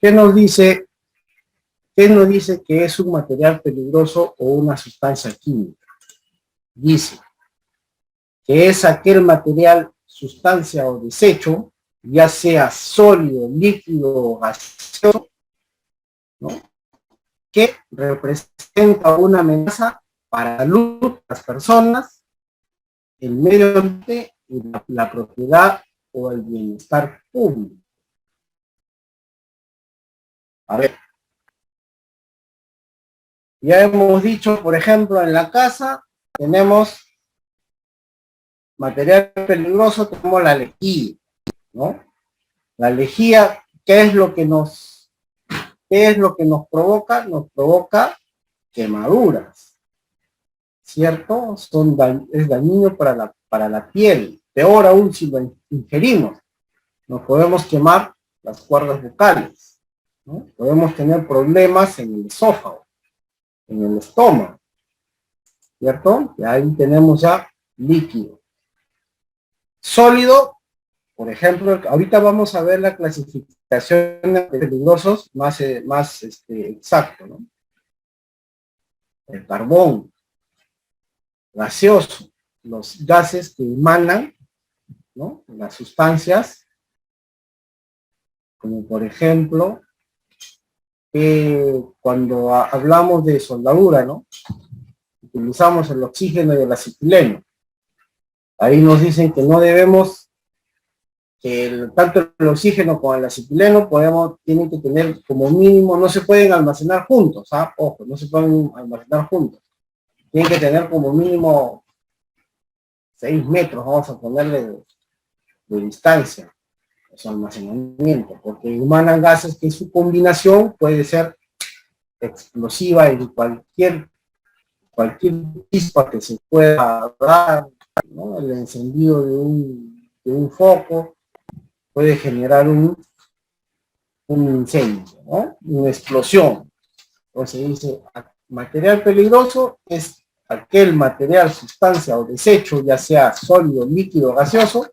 ¿Qué nos dice? ¿Qué nos dice que es un material peligroso o una sustancia química? Dice que es aquel material, sustancia o desecho, ya sea sólido, líquido o gaseoso, ¿no?, que representa una amenaza para la salud de las personas, el medio ambiente y la propiedad o el bienestar público. A ver, ya hemos dicho, por ejemplo, en la casa tenemos material peligroso, tenemos la lejía, ¿no? La lejía, ¿qué es lo que nos provoca? Nos provoca quemaduras, ¿cierto? Es dañino para la piel. Peor aún si lo ingerimos. Nos podemos quemar las cuerdas vocales, ¿no? Podemos tener problemas en el esófago, en el estómago, ¿cierto? Y ahí tenemos ya líquido. Sólido, por ejemplo, ahorita vamos a ver la clasificación de peligrosos más exacto, ¿no? El carbón, gaseoso, los gases que emanan, ¿no?, las sustancias, como por ejemplo, cuando hablamos de soldadura, ¿no?, utilizamos el oxígeno y el acetileno. Ahí nos dicen que no debemos, que tanto el oxígeno como el acetileno tienen que tener como mínimo, no se pueden almacenar juntos, ¿ah? Ojo, no se pueden almacenar juntos. Tienen que tener como mínimo 6 metros, vamos a ponerle, de distancia, su almacenamiento, porque emanan gases que su combinación puede ser explosiva en cualquier chispa que se pueda dar, ¿no? El encendido de un foco puede generar un incendio, ¿no?, una explosión. Entonces dice, material peligroso es aquel material, sustancia o desecho, ya sea sólido, líquido o gaseoso,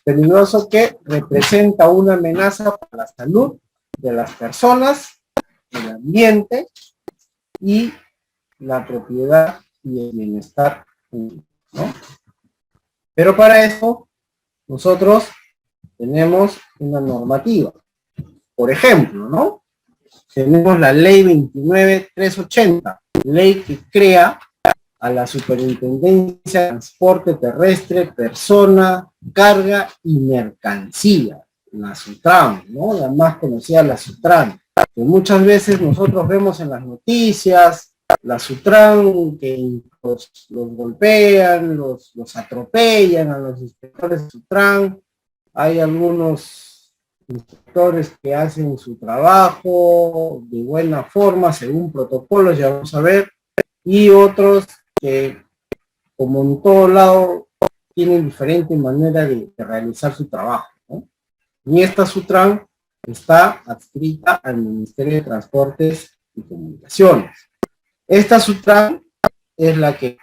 peligroso que representa una amenaza para la salud de las personas, el ambiente y la propiedad y el bienestar público, ¿no? Pero para eso nosotros tenemos una normativa. Por ejemplo, ¿no?, tenemos la ley 29.380, ley que crea a la Superintendencia de Transporte Terrestre, Persona, Carga y Mercancía, la SUTRAN, ¿no?, la más conocida, la SUTRAN, que muchas veces nosotros vemos en las noticias, la SUTRAN, que los golpean, los atropellan a los inspectores de SUTRAN. Hay algunos inspectores que hacen su trabajo de buena forma, según protocolos, ya vamos a ver, y otros que, como en todo lado, tienen diferente manera de realizar su trabajo, ¿no? Y esta SUTRAN está adscrita al Ministerio de Transportes y Comunicaciones. Esta SUTRAN es la que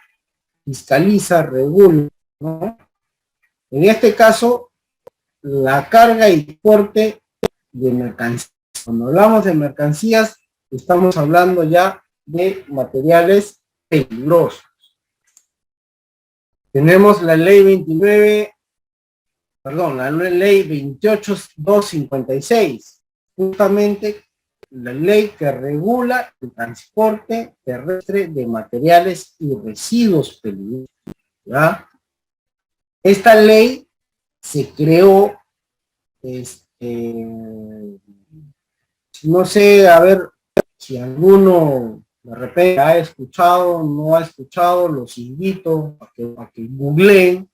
fiscaliza, regula, ¿no?, en este caso, la carga y transporte de mercancías. Cuando hablamos de mercancías, estamos hablando ya de materiales peligrosos. Tenemos la ley la ley 28.256, justamente la ley que regula el transporte terrestre de materiales y residuos peligrosos, ¿ya? Esta ley se creó, no sé, a ver si alguno de repente ha escuchado, no ha escuchado, los invito a que googleen,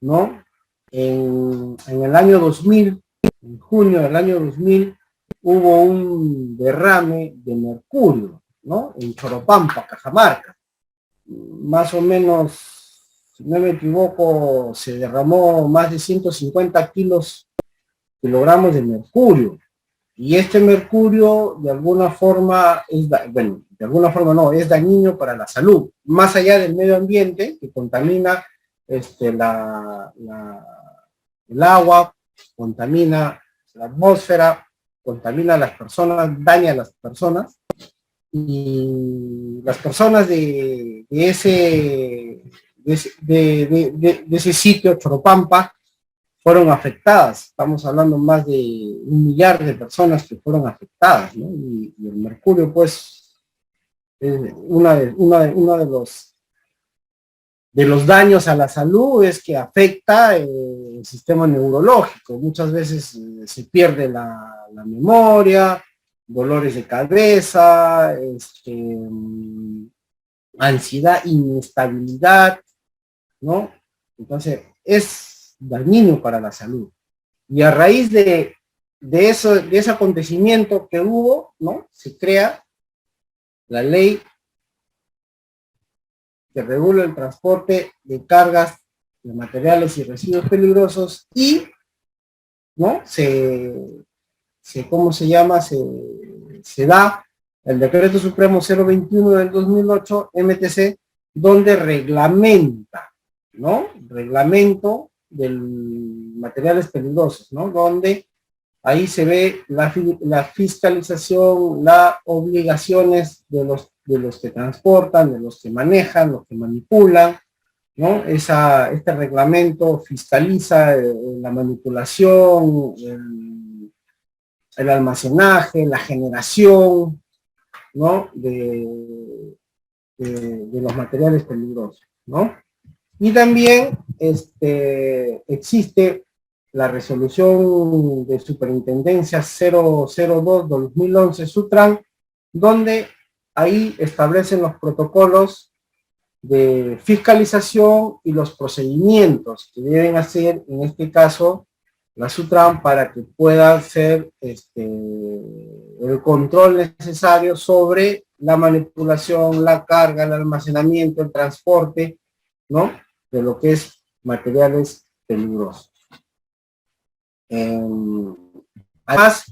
¿no? En el año 2000, en junio del año 2000, hubo un derrame de mercurio, ¿no?, en Choropampa, Cajamarca. Más o menos, si no me equivoco, se derramó más de 150 kilogramos de mercurio. Y este mercurio, de alguna forma, de alguna forma no, es dañino para la salud. Más allá del medio ambiente, que contamina el agua, contamina la atmósfera, contamina a las personas, daña a las personas, y las personas de ese sitio, Choropampa, fueron afectadas. Estamos hablando más de 1 millar de personas que fueron afectadas, ¿no? Y el mercurio, pues, es uno de los daños a la salud es que afecta el sistema neurológico. Muchas veces se pierde la memoria, dolores de cabeza, ansiedad, inestabilidad, ¿no? Entonces, es dañino para la salud. Y a raíz de ese acontecimiento que hubo, ¿no? Se crea la ley que regula el transporte de cargas de materiales y residuos peligrosos y, ¿no? ¿Cómo se llama? Se da el Decreto Supremo 021 del 2008, MTC, donde reglamenta, ¿no? Reglamento de materiales peligrosos, ¿no? Donde ahí se ve la fiscalización, las obligaciones de los que transportan, de los que manejan, los que manipulan, ¿no? Este reglamento fiscaliza la manipulación, el almacenaje, la generación, ¿no? de los materiales peligrosos, ¿no? Y también existe la resolución de superintendencia 002-2011 SUTRAN, donde ahí establecen los protocolos de fiscalización y los procedimientos que deben hacer, en este caso, la SUTRAN, para que pueda hacer el control necesario sobre la manipulación, la carga, el almacenamiento, el transporte, ¿no? De lo que es materiales peligrosos. Además,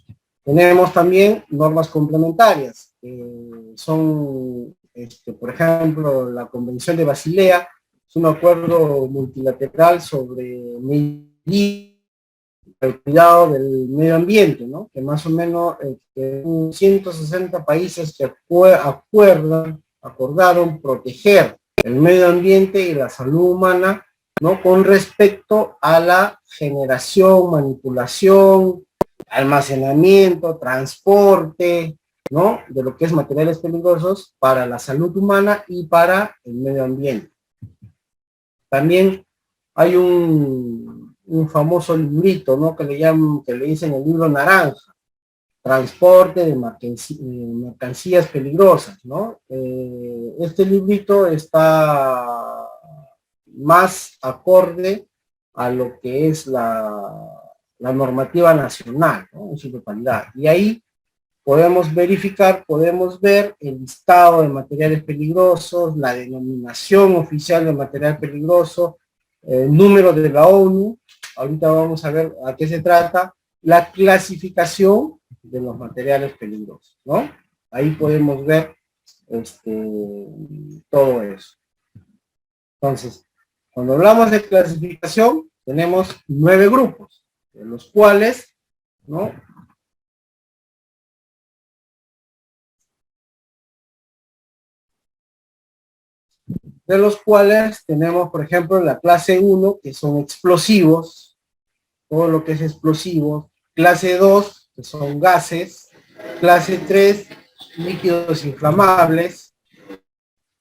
tenemos también normas complementarias, son, por ejemplo, la Convención de Basilea, es un acuerdo multilateral sobre el cuidado del medio ambiente, ¿no? Que más o menos 160 países que acordaron proteger el medio ambiente y la salud humana, ¿no? Con respecto a la generación, manipulación, almacenamiento, transporte, ¿no? De lo que es materiales peligrosos para la salud humana y para el medio ambiente. También hay un famoso librito, ¿no? Que le dicen el libro naranja, transporte de mercancías peligrosas, ¿no? Este librito está más acorde a lo que es la normativa nacional, ¿no? En su totalidad. Y ahí podemos verificar, podemos ver el listado de materiales peligrosos, la denominación oficial de material peligroso, el número de la ONU, ahorita vamos a ver a qué se trata, la clasificación de los materiales peligrosos, ¿no? Ahí podemos ver todo eso. Entonces, cuando hablamos de clasificación, tenemos 9 grupos, de los cuales, ¿no? De los cuales tenemos, por ejemplo, la clase 1, que son explosivos, todo lo que es explosivo, clase 2, que son gases, clase 3, líquidos inflamables,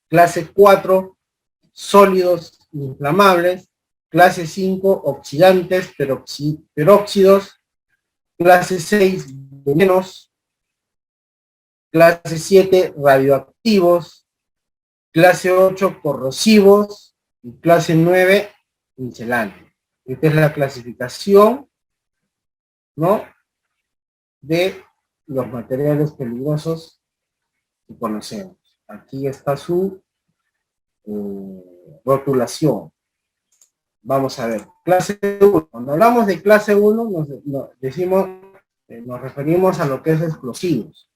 clase 4, sólidos inflamables, clase 5, oxidantes, peróxidos, clase 6, venenos, clase 7, radioactivos, clase 8, corrosivos, y clase 9, misceláneos. Esta es la clasificación, ¿no? De los materiales peligrosos que conocemos. Aquí está su rotulación. Vamos a ver, clase 1. Cuando hablamos de clase 1, nos referimos a lo que es explosivos.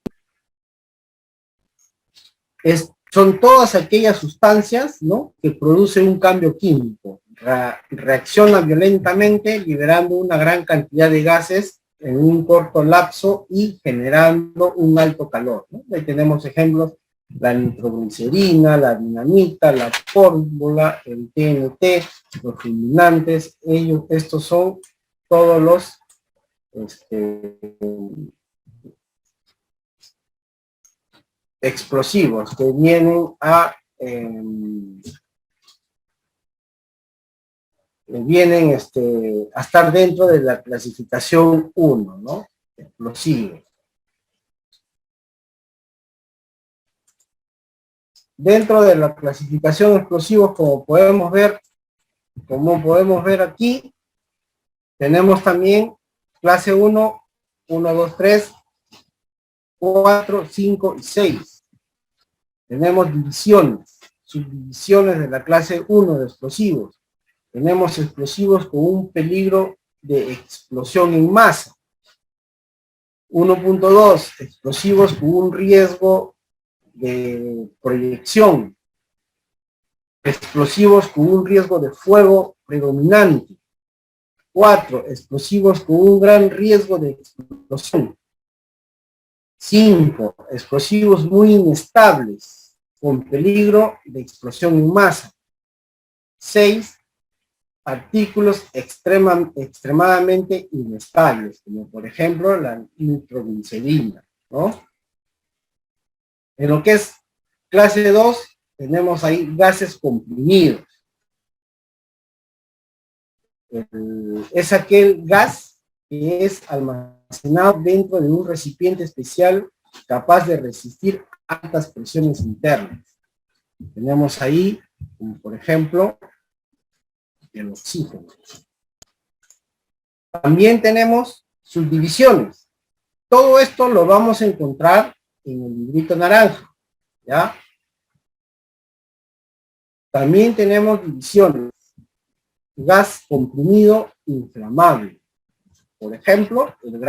Son todas aquellas sustancias, ¿no? Que producen un cambio químico. Reaccionan violentamente, liberando una gran cantidad de gases en un corto lapso y generando un alto calor, ¿no? Ahí tenemos ejemplos: la nitroglicerina, la dinamita, la pólvora, el TNT, los fulminantes. Estos son todos los explosivos que vienen a a estar dentro de la clasificación 1, ¿no? Explosivos. Dentro de la clasificación explosivos, como podemos ver aquí, tenemos también clase 1, 1, 2, 3, 4, 5 y 6. Tenemos divisiones, subdivisiones de la clase 1 de explosivos. Tenemos explosivos con un peligro de explosión en masa. 1.2, explosivos con un riesgo de proyección. Explosivos con un riesgo de fuego predominante. 4, explosivos con un gran riesgo de explosión. 5, explosivos muy inestables, con peligro de explosión en masa. 6, artículos extremadamente inestables, como por ejemplo la nitroglicerina, ¿no? En lo que es clase 2, tenemos ahí gases comprimidos. Es aquel gas que es almacenado dentro de un recipiente especial capaz de resistir altas presiones internas. Tenemos ahí, como por ejemplo, el oxígeno. También tenemos subdivisiones. Todo esto lo vamos a encontrar en el librito naranja, ¿ya? También tenemos divisiones. Gas comprimido inflamable. Por ejemplo, el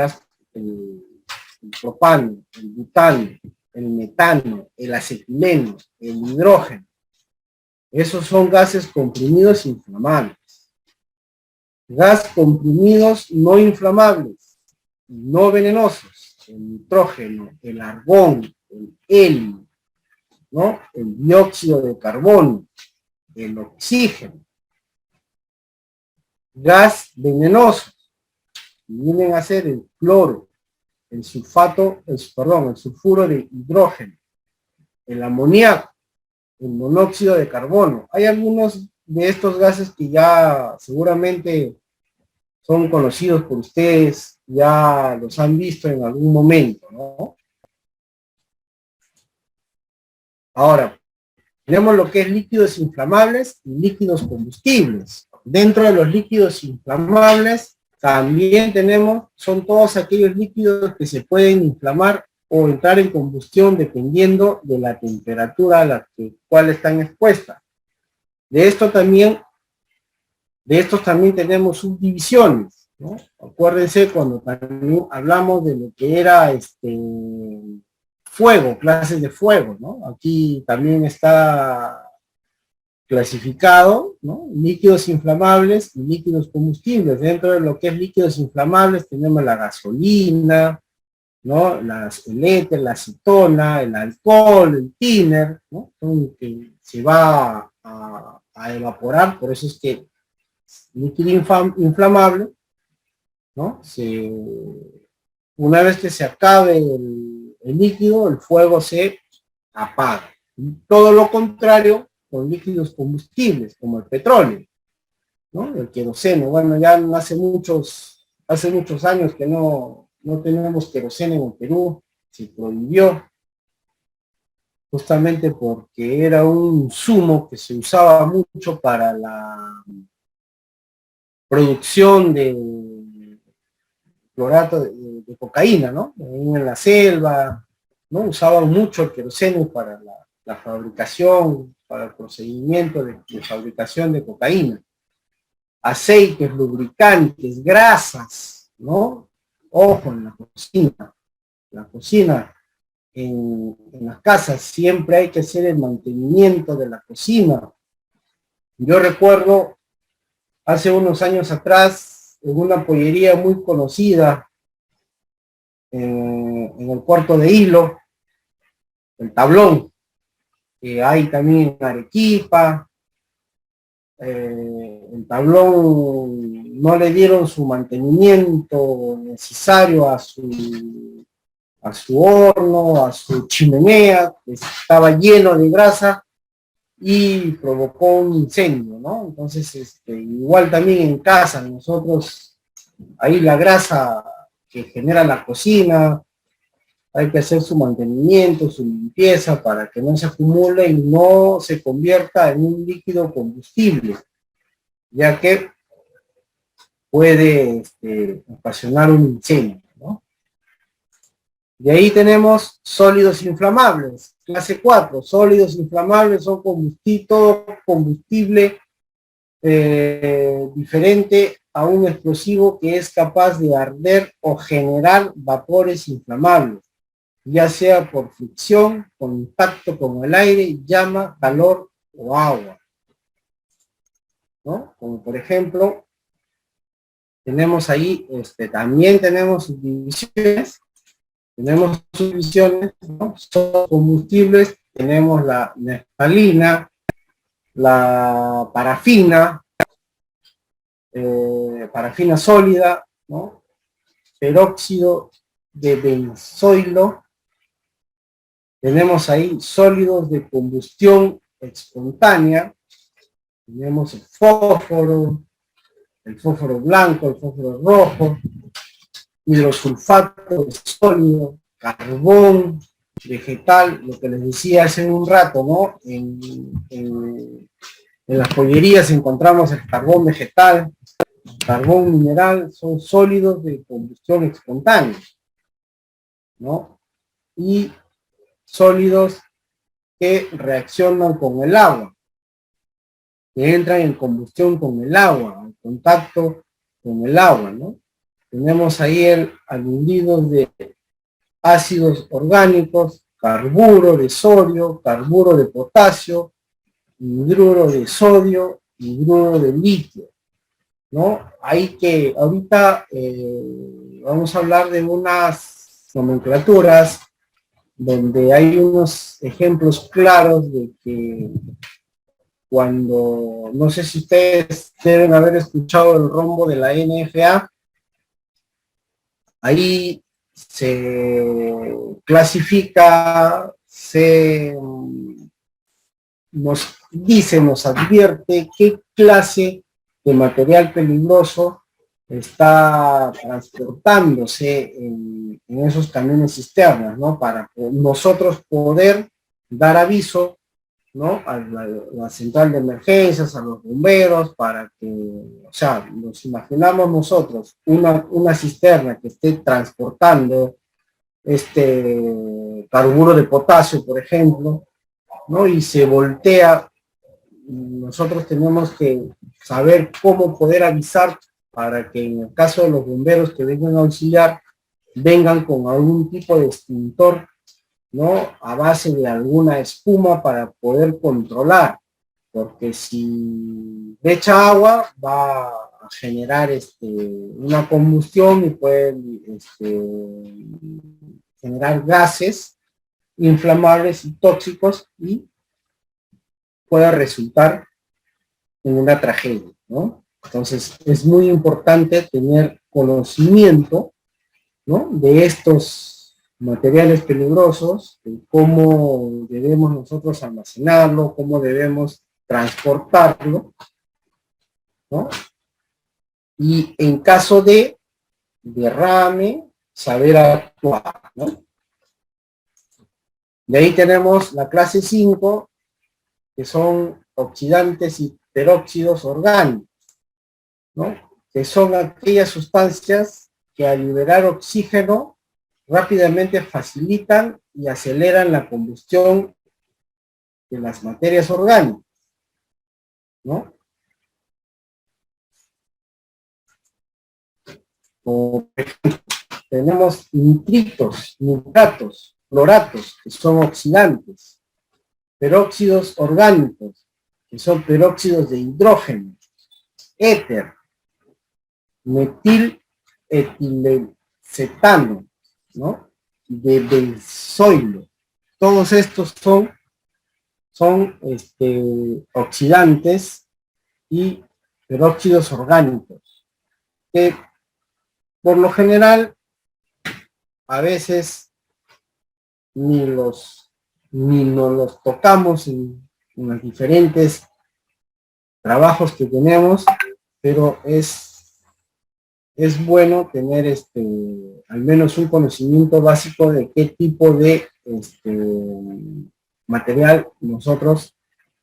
propano, el butano, el metano, el acetileno, el hidrógeno. Esos son gases comprimidos inflamables. Gas comprimidos no inflamables, no venenosos: el nitrógeno, el argón, el helio, ¿no? El dióxido de carbono, el oxígeno. Gas venenoso, vienen a ser el cloro, el sulfuro de hidrógeno, el amoníaco, el monóxido de carbono. Hay algunos de estos gases que ya seguramente son conocidos por ustedes, ya los han visto en algún momento, ¿no? Ahora, tenemos lo que es líquidos inflamables y líquidos combustibles. Dentro de los líquidos inflamables también son todos aquellos líquidos que se pueden inflamar o entrar en combustión dependiendo de la temperatura a la cual están expuestas. De estos también tenemos subdivisiones, ¿no? Acuérdense cuando también hablamos de lo que era fuego, clases de fuego, ¿no? Aquí también está clasificado, ¿no? Líquidos inflamables y líquidos combustibles. Dentro de lo que es líquidos inflamables tenemos la gasolina, ¿no? El éter, la acetona, el alcohol, el thinner, ¿no? Que se va a evaporar, por eso es que líquido inflamable, ¿no? Una vez que se acabe el líquido, el fuego se apaga. Y todo lo contrario con líquidos combustibles, como el petróleo, ¿no? El queroseno. Bueno, ya hace muchos años que no tenemos queroseno en el Perú, se prohibió, justamente porque era un insumo que se usaba mucho para la producción de clorato de cocaína, ¿no? En la selva, ¿no? Usaban mucho el queroseno para la fabricación, para el procedimiento de fabricación de cocaína. Aceites, lubricantes, grasas, ¿no? Ojo, en la cocina, en las casas siempre hay que hacer el mantenimiento de la cocina. Yo recuerdo hace unos años atrás, en una pollería muy conocida en el puerto de Hilo, el tablón, que hay también en Arequipa. El tablón no le dieron su mantenimiento necesario a su horno, a su chimenea, que estaba lleno de grasa y provocó un incendio, ¿no? Entonces, igual también en casa, nosotros, ahí la grasa que genera la cocina, hay que hacer su mantenimiento, su limpieza para que no se acumule y no se convierta en un líquido combustible, ya que puede ocasionar un incendio, ¿no? Y ahí tenemos sólidos inflamables, clase 4. Sólidos inflamables son todo combustible diferente a un explosivo que es capaz de arder o generar vapores inflamables, ya sea por fricción, contacto con el aire, llama, calor o agua, ¿no? Como por ejemplo, tenemos ahí, también tenemos subdivisiones, ¿no? Son combustibles, tenemos la naftalina, la parafina, parafina sólida, ¿no? Peróxido de benzoilo. Tenemos ahí sólidos de combustión espontánea. Tenemos el fósforo blanco, el fósforo rojo, hidrosulfato de sólido, carbón vegetal, lo que les decía hace un rato, ¿no? En las pollerías encontramos el carbón vegetal, carbón mineral, son sólidos de combustión espontánea, ¿no? Y sólidos que reaccionan con el agua, que entran en combustión con el agua, en contacto con el agua, ¿no? Tenemos ahí el aludido de ácidos orgánicos, carburo de sodio, carburo de potasio, hidruro de sodio, hidruro de litio, ¿no? Hay que, ahorita vamos a hablar de unas nomenclaturas donde hay unos ejemplos claros de que cuando, no sé si ustedes deben haber escuchado el rombo de la NFA, ahí se clasifica, nos advierte qué clase de material peligroso está transportándose en esos camiones cisternas, ¿no? Para nosotros poder dar aviso, ¿no? A la central de emergencias, a los bomberos, para que, o sea, nos imaginamos nosotros una cisterna que esté transportando carburo de potasio, por ejemplo, ¿no? Y se voltea, nosotros tenemos que saber cómo poder avisar para que en el caso de los bomberos que vengan a auxiliar, vengan con algún tipo de extintor, ¿no? A base de alguna espuma para poder controlar, porque si le echa agua va a generar una combustión y puede generar gases inflamables y tóxicos y puede resultar en una tragedia, ¿no? Entonces es muy importante tener conocimiento, ¿no? De estos materiales peligrosos, de cómo debemos nosotros almacenarlo, cómo debemos transportarlo, ¿no? Y en caso de derrame, saber actuar, ¿no? De ahí tenemos la clase 5, que son oxidantes y peróxidos orgánicos, ¿no? Que son aquellas sustancias que al liberar oxígeno rápidamente facilitan y aceleran la combustión de las materias orgánicas, ¿no? Como por ejemplo, tenemos nitritos, nitratos, cloratos, que son oxidantes, peróxidos orgánicos, que son peróxidos de hidrógeno, éter, metil etilcetano, ¿no? De benzoilo. Todos estos son oxidantes y peróxidos orgánicos, que por lo general a veces ni nos los tocamos en los diferentes trabajos que tenemos, pero es bueno tener al menos un conocimiento básico de qué tipo de material nosotros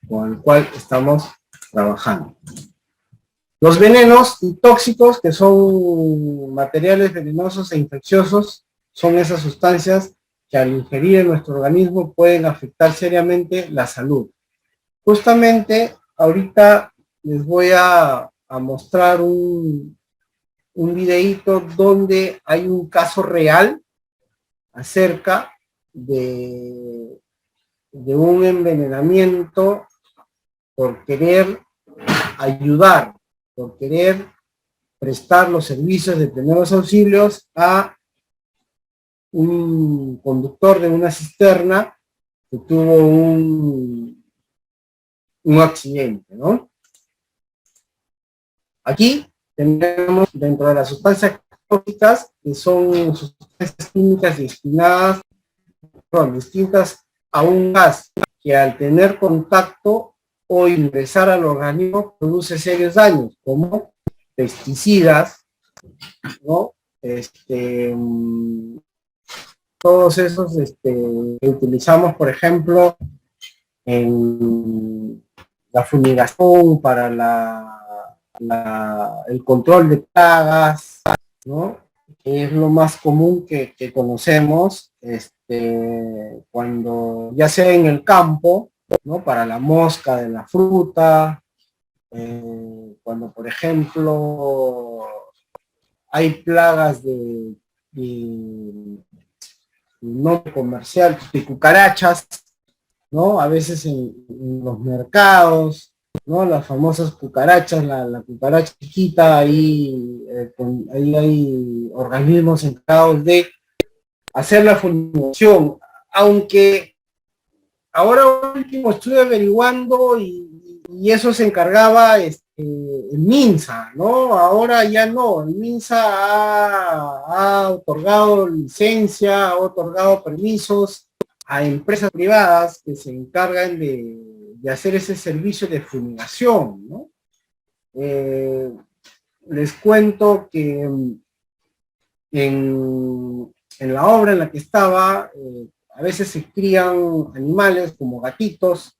con el cual estamos trabajando. Los venenos y tóxicos, que son materiales venenosos e infecciosos, son esas sustancias que al ingerir en nuestro organismo pueden afectar seriamente la salud. Justamente ahorita les voy a mostrar un videíto donde hay un caso real acerca de un envenenamiento por querer ayudar, por querer prestar los servicios de primeros auxilios a un conductor de una cisterna que tuvo un accidente, ¿no? Aquí tenemos dentro de las sustancias tóxicas, que son sustancias químicas destinadas, distintas a un gas que al tener contacto o ingresar al organismo produce serios daños, como pesticidas, ¿no? Todos esos que utilizamos, por ejemplo, en la fumigación para el control de plagas, ¿no? Que es lo más común que conocemos, cuando ya sea en el campo, ¿no? Para la mosca de la fruta, cuando por ejemplo hay plagas de no comercial, de cucarachas, ¿no? A veces en los mercados, ¿no? Las famosas cucarachas, la cucaracha chiquita, ahí hay organismos encargados de hacer la fumigación, aunque ahora último estuve averiguando y eso se encargaba el MINSA, ¿no? Ahora ya no, el MINSA ha otorgado licencia, ha otorgado permisos a empresas privadas que se encargan de hacer ese servicio de fumigación, ¿no? Les cuento que en la obra en la que estaba, a veces se crían animales como gatitos,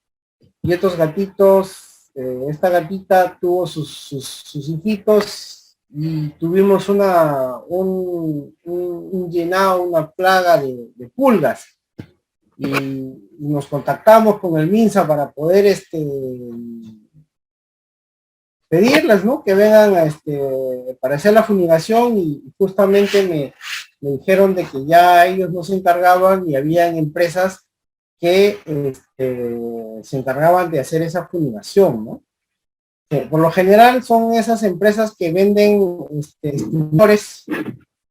y estos gatitos, esta gatita tuvo sus hijitos y tuvimos un llenado, una plaga de pulgas. Y nos contactamos con el MINSA para poder pedirles, ¿no? Que vengan para hacer la fumigación, y justamente me dijeron de que ya ellos no se encargaban y habían empresas que se encargaban de hacer esa fumigación, ¿no? Por lo general son esas empresas que venden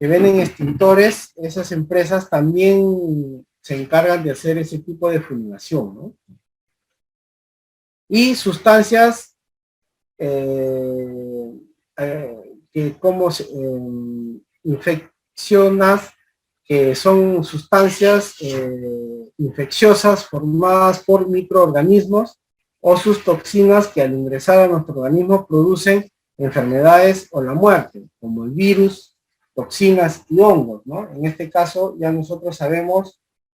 extintores, esas empresas también se encargan de hacer ese tipo de fumigación, ¿no? Y sustancias que como infeccionas, que son sustancias infecciosas formadas por microorganismos o sus toxinas que al ingresar a nuestro organismo producen enfermedades o la muerte, como el virus, toxinas y hongos, ¿no? En este caso ya nosotros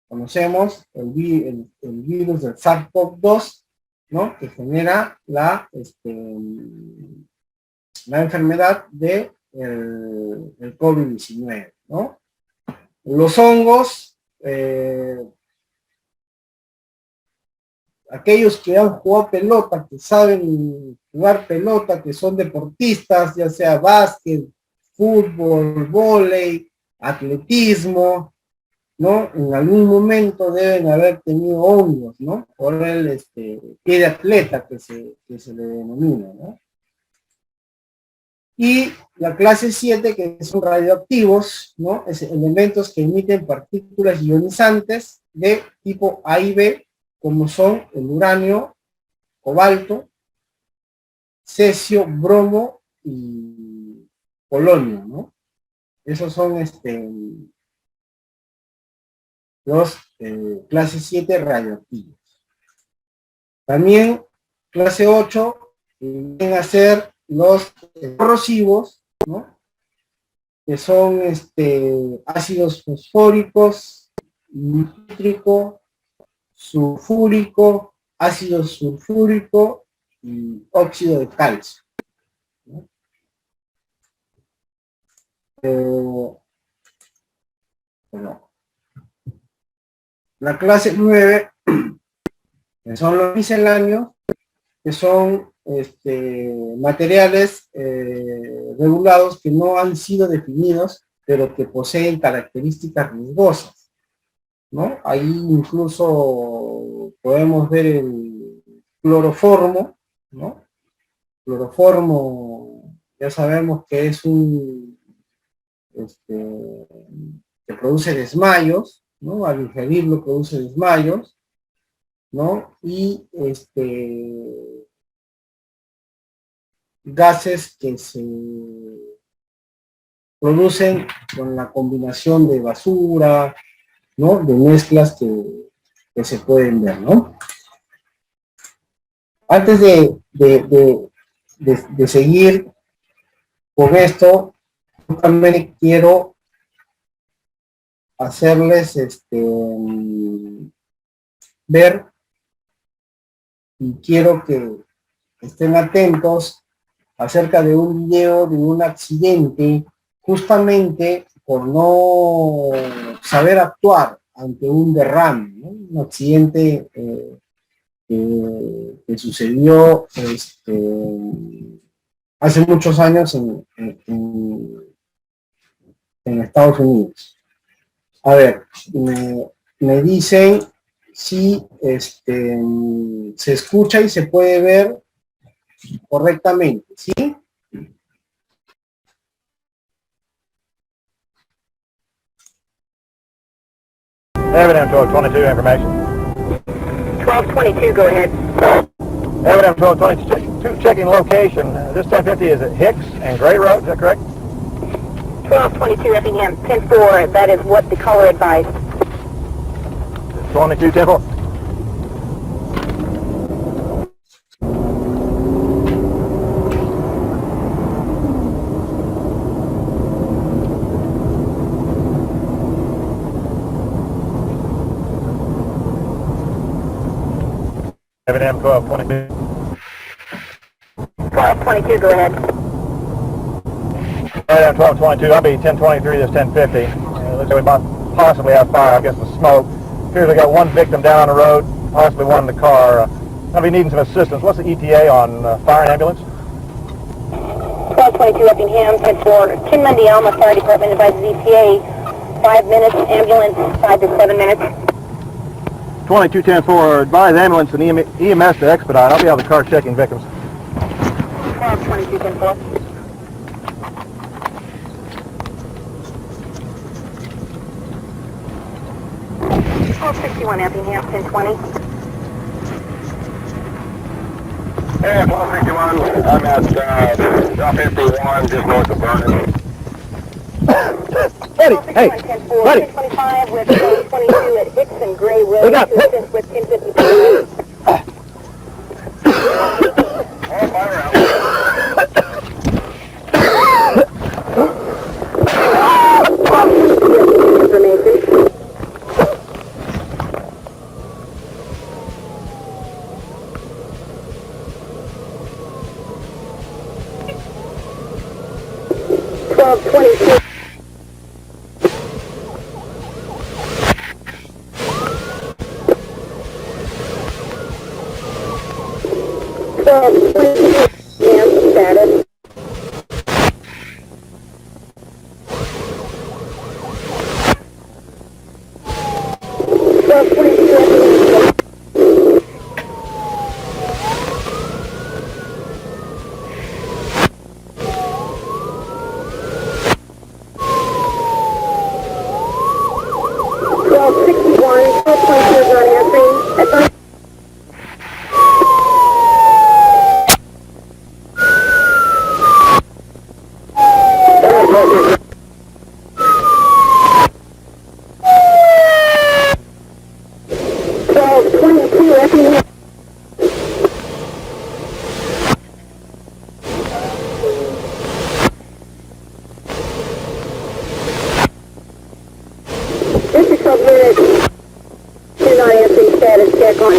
conocemos el virus del SARS-CoV-2, ¿no? Que genera la enfermedad de el COVID-19, ¿no? Los hongos, aquellos que han jugado pelota, que saben jugar pelota, que son deportistas, ya sea básquet, fútbol, vóley, atletismo, ¿no? En algún momento deben haber tenido hongos, ¿no? Por el pie de atleta que se le denomina, ¿no? Y la clase 7, que son radioactivos, ¿no? Es elementos que emiten partículas ionizantes de tipo A y B, como son el uranio, cobalto, cesio, bromo y polonio, ¿no? Esos son los clase 7 radioactivos. También clase 8 vienen a ser los corrosivos, ¿no? Que son ácidos fosfóricos, nítrico, sulfúrico, ácido sulfúrico y óxido de calcio, ¿no? Bueno, la clase 9, que son los misceláneos, que son materiales regulados que no han sido definidos, pero que poseen características riesgosas, ¿no? Ahí incluso podemos ver el cloroformo, ¿no? Cloroformo, ya sabemos que es un que produce desmayos, ¿no? Al ingerirlo produce desmayos, ¿no? Y gases que se producen con la combinación de basura, ¿no? De mezclas que se pueden ver, ¿no? Antes de seguir con esto, también quiero hacerles ver y quiero que estén atentos acerca de un video de un accidente, justamente por no saber actuar ante un derrame, ¿no? Un accidente que sucedió hace muchos años en Estados Unidos. A ver, me dicen si se escucha y se puede ver correctamente, ¿sí? Evidence 1222 information. 1222, go ahead. Evidence 1222 checking location. This 1050 is at Hicks and Gray Road, is that correct? 1222 Effingham, 10-4, that is what the caller advised. 22 10-4. Evidence 1222. 1222, go ahead. Evidence 1222, I'll be 1023, this 1050. Looks like we possibly have fire, I guess the smoke. Appears we got one victim down on the road, possibly one in the car. I'll be needing some assistance. What's the ETA on fire and ambulance? 1222 Effingham, 10-4. Ken Mundialma Fire Department advises ETA, 5 minutes, ambulance, 5 to 7 minutes. 2210-4, advise ambulance and EMS to expedite. I'll be out of the car checking victims. 1222 10-4. Effingham, 1020. Hey, 1261. I'm at South 51, just north of Vernon. Buddy, hey, buddy. 1025 with 22 at Hicks and Gray Road. Look up. To assist with 1052. Oh, fire out. Information. Status. 12 minutes. You're not answering status check on.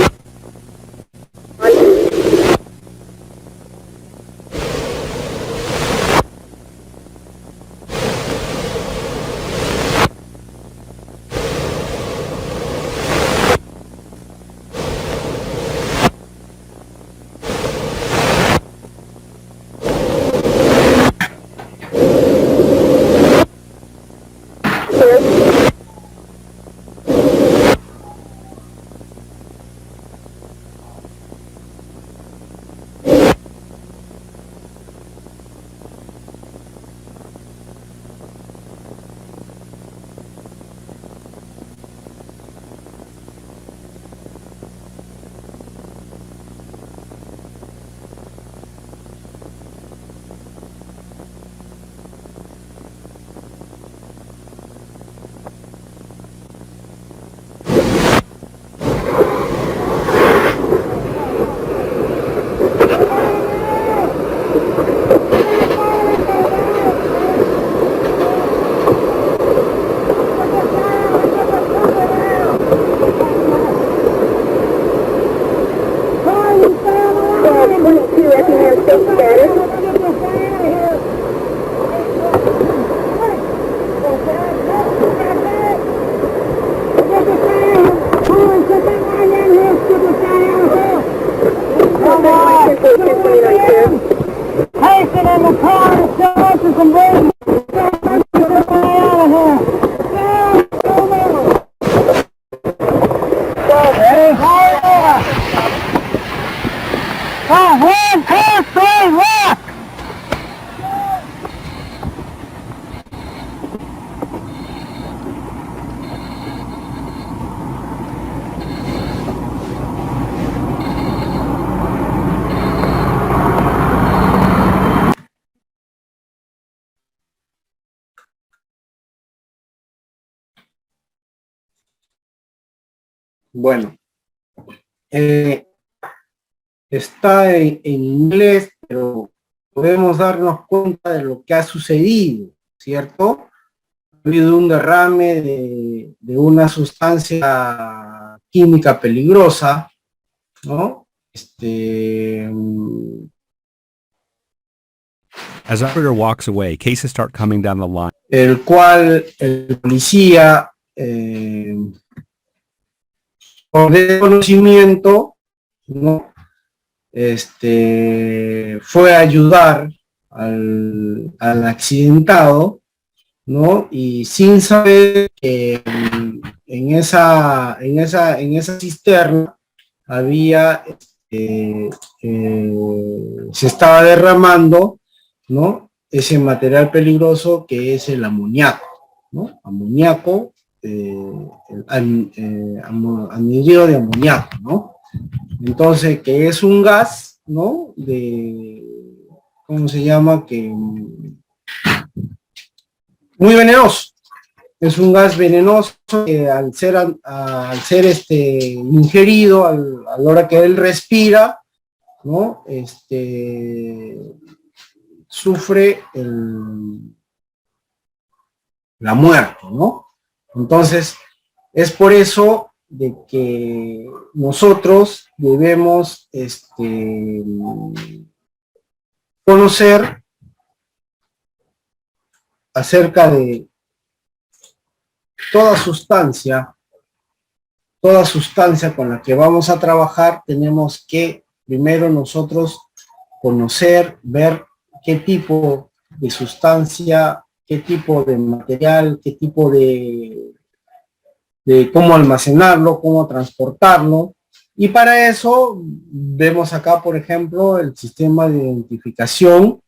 Bueno, está en inglés, pero podemos darnos cuenta de lo que ha sucedido, ¿cierto? Ha habido un derrame de una sustancia química peligrosa, ¿no? As operator walks away, cases start coming down the line. El cual el policía por desconocimiento, ¿no? Fue a ayudar al accidentado, ¿no? Y sin saber que en esa cisterna había, se estaba derramando, ¿no? Ese material peligroso que es el amoníaco, ¿no? Amoníaco, anhídrido de amoníaco, ¿no? Entonces, que es un gas, ¿no? ¿Cómo se llama? Que muy venenoso. Es un gas venenoso que al ser ingerido, a la hora que él respira, ¿no? Sufre la muerte, ¿no? Entonces, es por eso de que nosotros debemos conocer acerca de toda sustancia con la que vamos a trabajar. Tenemos que primero nosotros conocer, ver qué tipo de sustancia, qué tipo de material, qué tipo de cómo almacenarlo, cómo transportarlo. Y para eso vemos acá, por ejemplo, el sistema de identificación,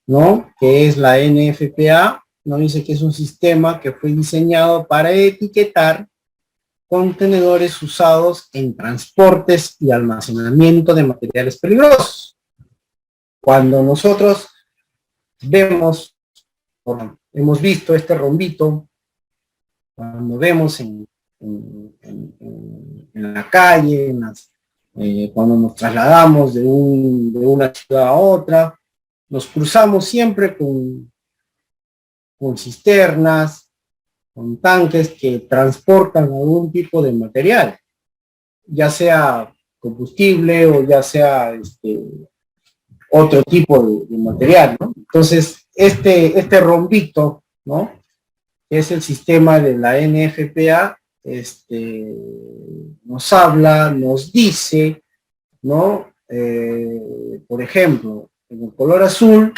¿no? Que es la NFPA. Nos dice que es un sistema que fue diseñado para etiquetar contenedores usados en transportes y almacenamiento de materiales peligrosos. Cuando nosotros vemos, hemos visto este rombito, cuando vemos en la calle, cuando nos trasladamos de una ciudad a otra, nos cruzamos siempre con cisternas, con tanques que transportan algún tipo de material, ya sea combustible o ya sea otro tipo de material, ¿no? Entonces, este rombito, ¿no? Es el sistema de la NFPA, nos habla, nos dice, ¿no? Por ejemplo, en el color azul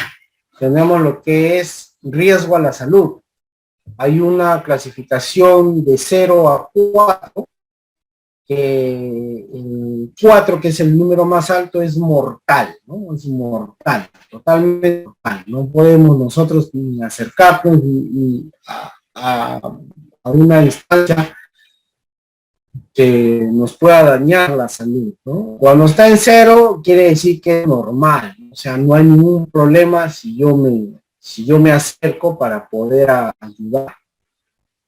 tenemos lo que es riesgo a la salud. Hay una clasificación de 0 a 4, que el 4, que es el número más alto, es mortal, ¿no? Es mortal, totalmente mortal. No podemos nosotros ni acercarnos ni a una distancia que nos pueda dañar la salud, ¿no? Cuando está en 0, quiere decir que es normal, o sea, no hay ningún problema si yo me acerco para poder ayudar.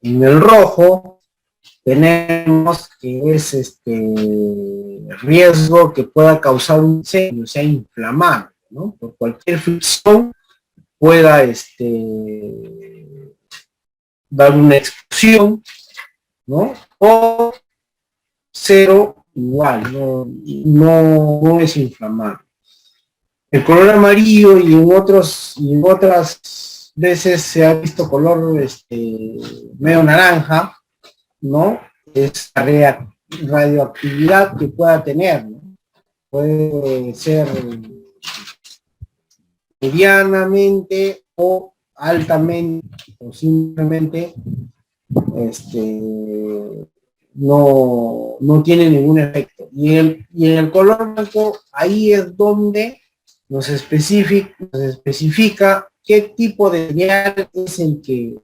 En el rojo tenemos que es riesgo que pueda causar un incendio, o sea, inflamable, ¿no? Por cualquier fricción pueda dar una explosión, ¿no? O 0 igual, no es inflamable. El color amarillo y en otras veces se ha visto color medio naranja, ¿no? Es la radioactividad que pueda tener, ¿no? Puede ser medianamente o altamente, o simplemente no tiene ningún efecto. Y en el color blanco, ahí es donde nos especifica qué tipo de señal es el que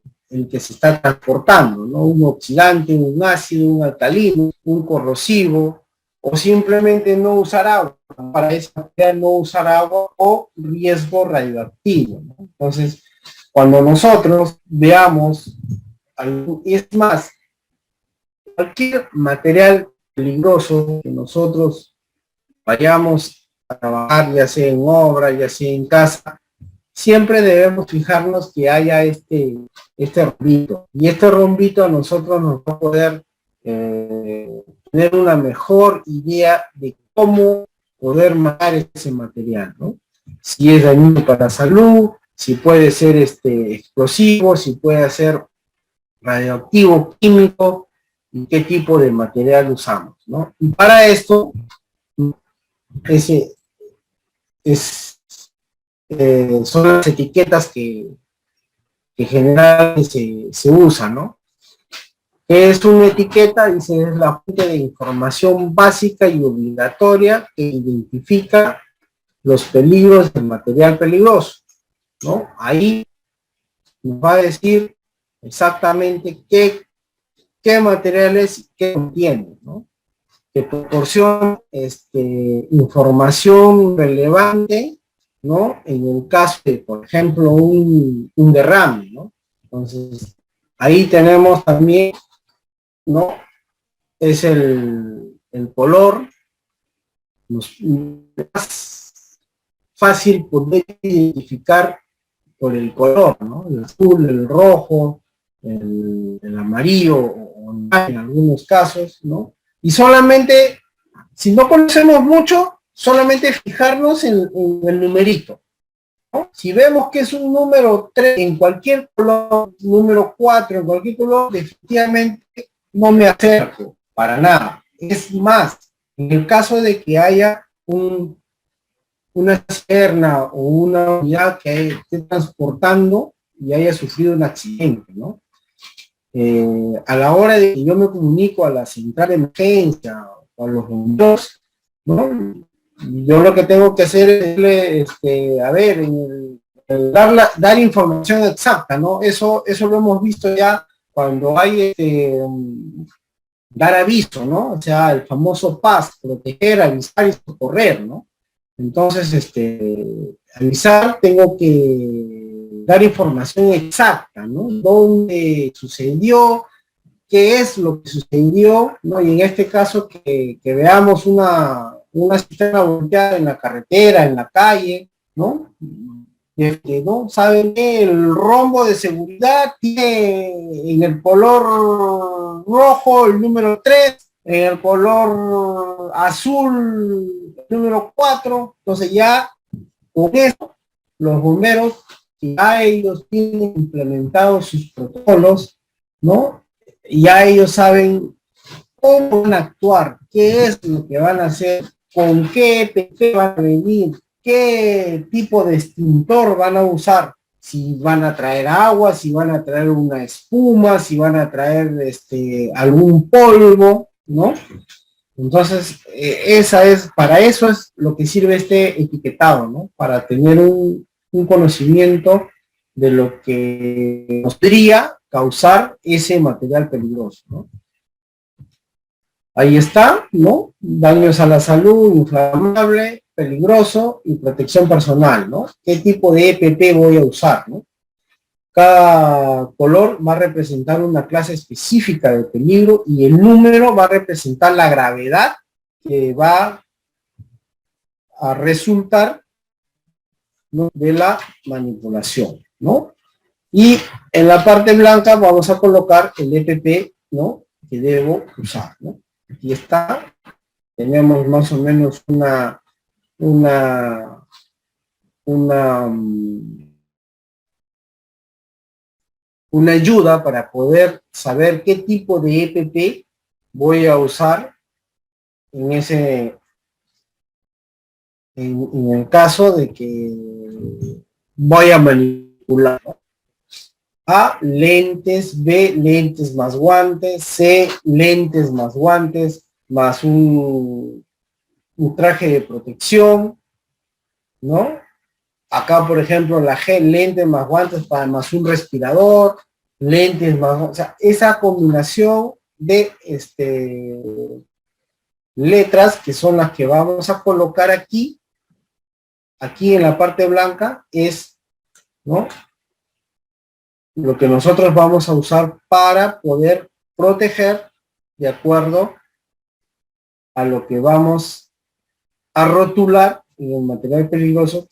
se está transportando, ¿no? Un oxidante, un ácido, un alcalino, un corrosivo, o simplemente no usar agua. Para esa materia no usar agua o riesgo radioactivo, ¿no? Entonces, cuando nosotros veamos, es más, cualquier material peligroso que nosotros vayamos a trabajar, ya sea en obra, ya sea en casa, siempre debemos fijarnos que haya este rombito. Y este rombito a nosotros nos va a poder tener una mejor idea de cómo poder matar ese material, ¿no? Si es dañino para la salud, si puede ser explosivo, si puede ser radioactivo, químico, y qué tipo de material usamos, ¿no? Y para esto, son las etiquetas que generalmente se usan, ¿no? Es una etiqueta, dice, es la fuente de información básica y obligatoria que identifica los peligros del material peligroso, ¿no? Ahí nos va a decir exactamente qué materiales y qué contiene, ¿no? Que proporciona información relevante, ¿no? En el caso de, por ejemplo, un derrame, ¿no? Entonces, ahí tenemos también, ¿no? Es el color, más fácil poder identificar por el color, ¿no? El azul, el rojo, el amarillo, o en algunos casos, ¿no? Y solamente, si no conocemos mucho, solamente fijarnos en el numerito, ¿no? Si vemos que es un número 3 en cualquier color, número 4 en cualquier color, definitivamente no me acerco para nada. Es más, en el caso de que haya una cisterna o una unidad que esté transportando y haya sufrido un accidente, ¿no? A la hora de que yo me comunico a la central de emergencia o a los bomberos, ¿no? Yo lo que tengo que hacer es decirle, a ver, dar información exacta, ¿no? Eso lo hemos visto ya cuando hay dar aviso, ¿no? O sea, el famoso PAS, proteger, avisar y socorrer, ¿no? Entonces, avisar, tengo que dar información exacta, ¿no? ¿Dónde sucedió? ¿Qué es lo que sucedió? ¿No? Y en este caso que veamos una cisterna volteada en la carretera, en la calle, ¿no? ¿no? Saben que el rombo de seguridad tiene en el color rojo el número 3, en el color azul el número 4, entonces ya con eso los bomberos, ya ellos tienen implementados sus protocolos, ¿no? Ya ellos saben cómo van a actuar, qué es lo que van a hacer, con qué EPP van a venir, qué tipo de extintor van a usar, si van a traer agua, si van a traer una espuma, si van a traer algún polvo, ¿no? Entonces, para eso es lo que sirve este etiquetado, ¿no? Para tener un conocimiento de lo que podría causar ese material peligroso, ¿no? Ahí está, ¿no? Daños a la salud, inflamable, peligroso y protección personal, ¿no? ¿Qué tipo de EPP voy a usar, ¿no? Cada color va a representar una clase específica de peligro y el número va a representar la gravedad que va a resultar, ¿no?, de la manipulación, ¿no? Y en la parte blanca vamos a colocar el EPP, ¿no?, que debo usar, ¿no? Aquí está, tenemos más o menos una ayuda para poder saber qué tipo de EPP voy a usar en el caso de que voy a manipular, ¿no? A, lentes; B, lentes más guantes; C, lentes más guantes, más un traje de protección, ¿no? Acá, por ejemplo, la G, lentes más guantes más un respirador, lentes más, o sea, esa combinación de letras que son las que vamos a colocar aquí en la parte blanca es, ¿no?, lo que nosotros vamos a usar para poder proteger de acuerdo a lo que vamos a rotular en el material peligroso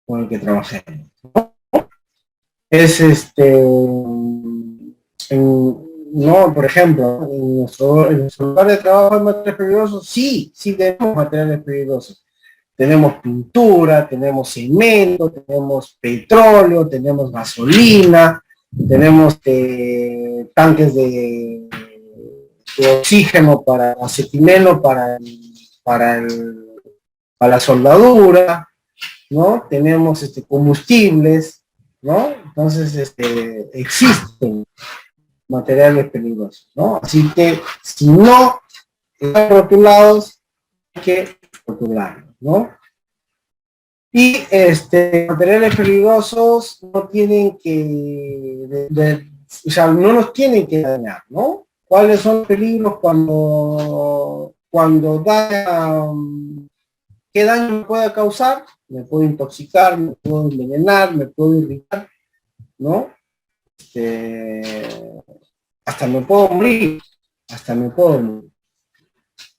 con el que trabajemos, ¿no? Es no, por ejemplo, en nuestro lugar de trabajo de materiales peligrosos, sí tenemos materiales peligrosos. Tenemos pintura, tenemos cemento, tenemos petróleo, tenemos gasolina, tenemos tanques de oxígeno, para acetileno, para la soldadura, ¿no? Tenemos combustibles, ¿no? Entonces, existen materiales peligrosos, ¿no? Así que si no están rotulados, hay que rotularlos, ¿no? Y materiales peligrosos no tienen que, o sea, no nos tienen que dañar, ¿no? ¿Cuáles son los peligros cuando daña? ¿Qué daño me puede causar? Me puedo intoxicar, me puedo envenenar, me puedo irritar, ¿no? Hasta me puedo morir,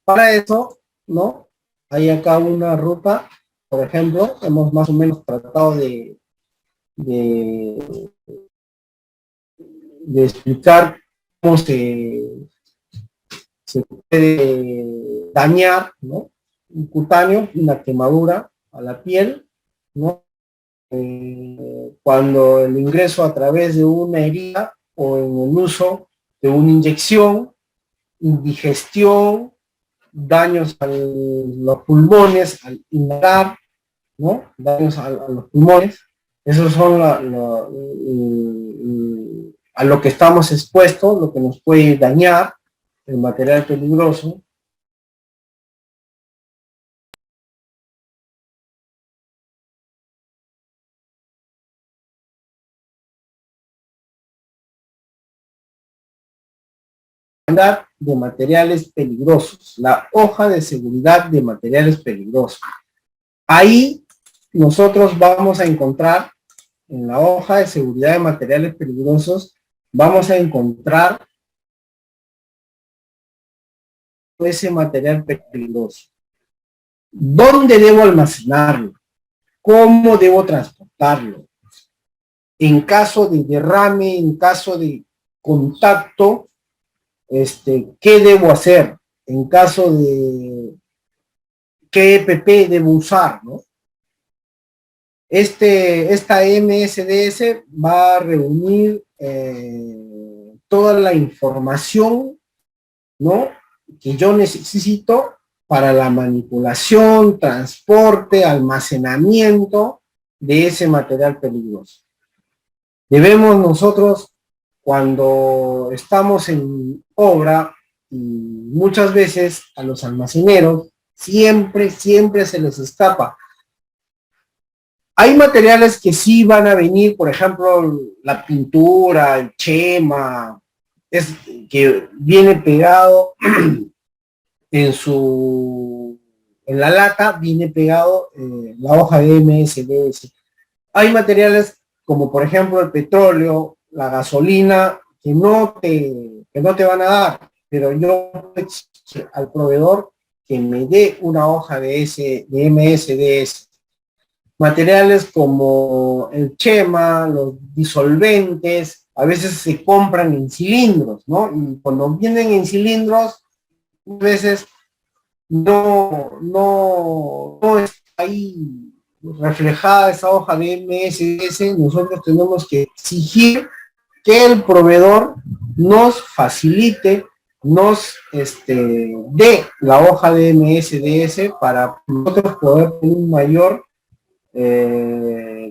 Para eso, ¿no?, hay acá una ruta. Por ejemplo, hemos más o menos tratado de explicar cómo se puede dañar, ¿no?, un cutáneo, una quemadura a la piel, ¿no? Cuando el ingreso a través de una herida o en el uso de una inyección, indigestión, daños a los pulmones al inhalar, ¿no? Daños a los pulmones. Esos son a lo que estamos expuestos, lo que nos puede dañar, el material peligroso. De materiales peligrosos, la hoja de seguridad de materiales peligrosos. Ahí nosotros vamos a encontrar, en la hoja de seguridad de materiales peligrosos, vamos a encontrar ese material peligroso. ¿Dónde debo almacenarlo? cómo debo transportarlo. En caso de derrame, en caso de contacto, ¿qué debo hacer? En caso de qué EPP debo usar, ¿no? Esta MSDS va a reunir toda la información, ¿no?, que yo necesito para la manipulación, transporte, almacenamiento de ese material peligroso. Debemos nosotros, cuando estamos en obra, y muchas veces a los almaceneros, siempre se les escapa. Hay materiales que sí van a venir, por ejemplo, la pintura, el chema, que viene pegado en la lata, viene pegado la hoja de MSDS. Hay materiales como por ejemplo el petróleo, la gasolina, que no te van a dar, pero yo exijo al proveedor que me dé una hoja de MSDS. Materiales como el chema, los disolventes, a veces se compran en cilindros, ¿no? Y cuando vienen en cilindros, a veces no está ahí reflejada esa hoja de MSDS. Nosotros tenemos que exigir que el proveedor nos facilite, nos dé la hoja de MSDS para nosotros poder tener un mayor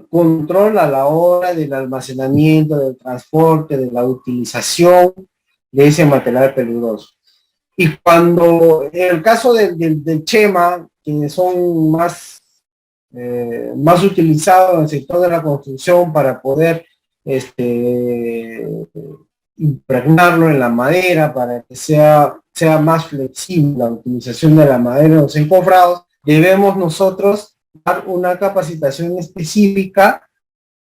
control a la hora del almacenamiento, del transporte, de la utilización de ese material peligroso. Y cuando, en el caso del chema, que son más utilizados en el sector de la construcción para poder impregnarlo en la madera, para que sea más flexible la utilización de la madera en los encofrados, debemos nosotros dar una capacitación específica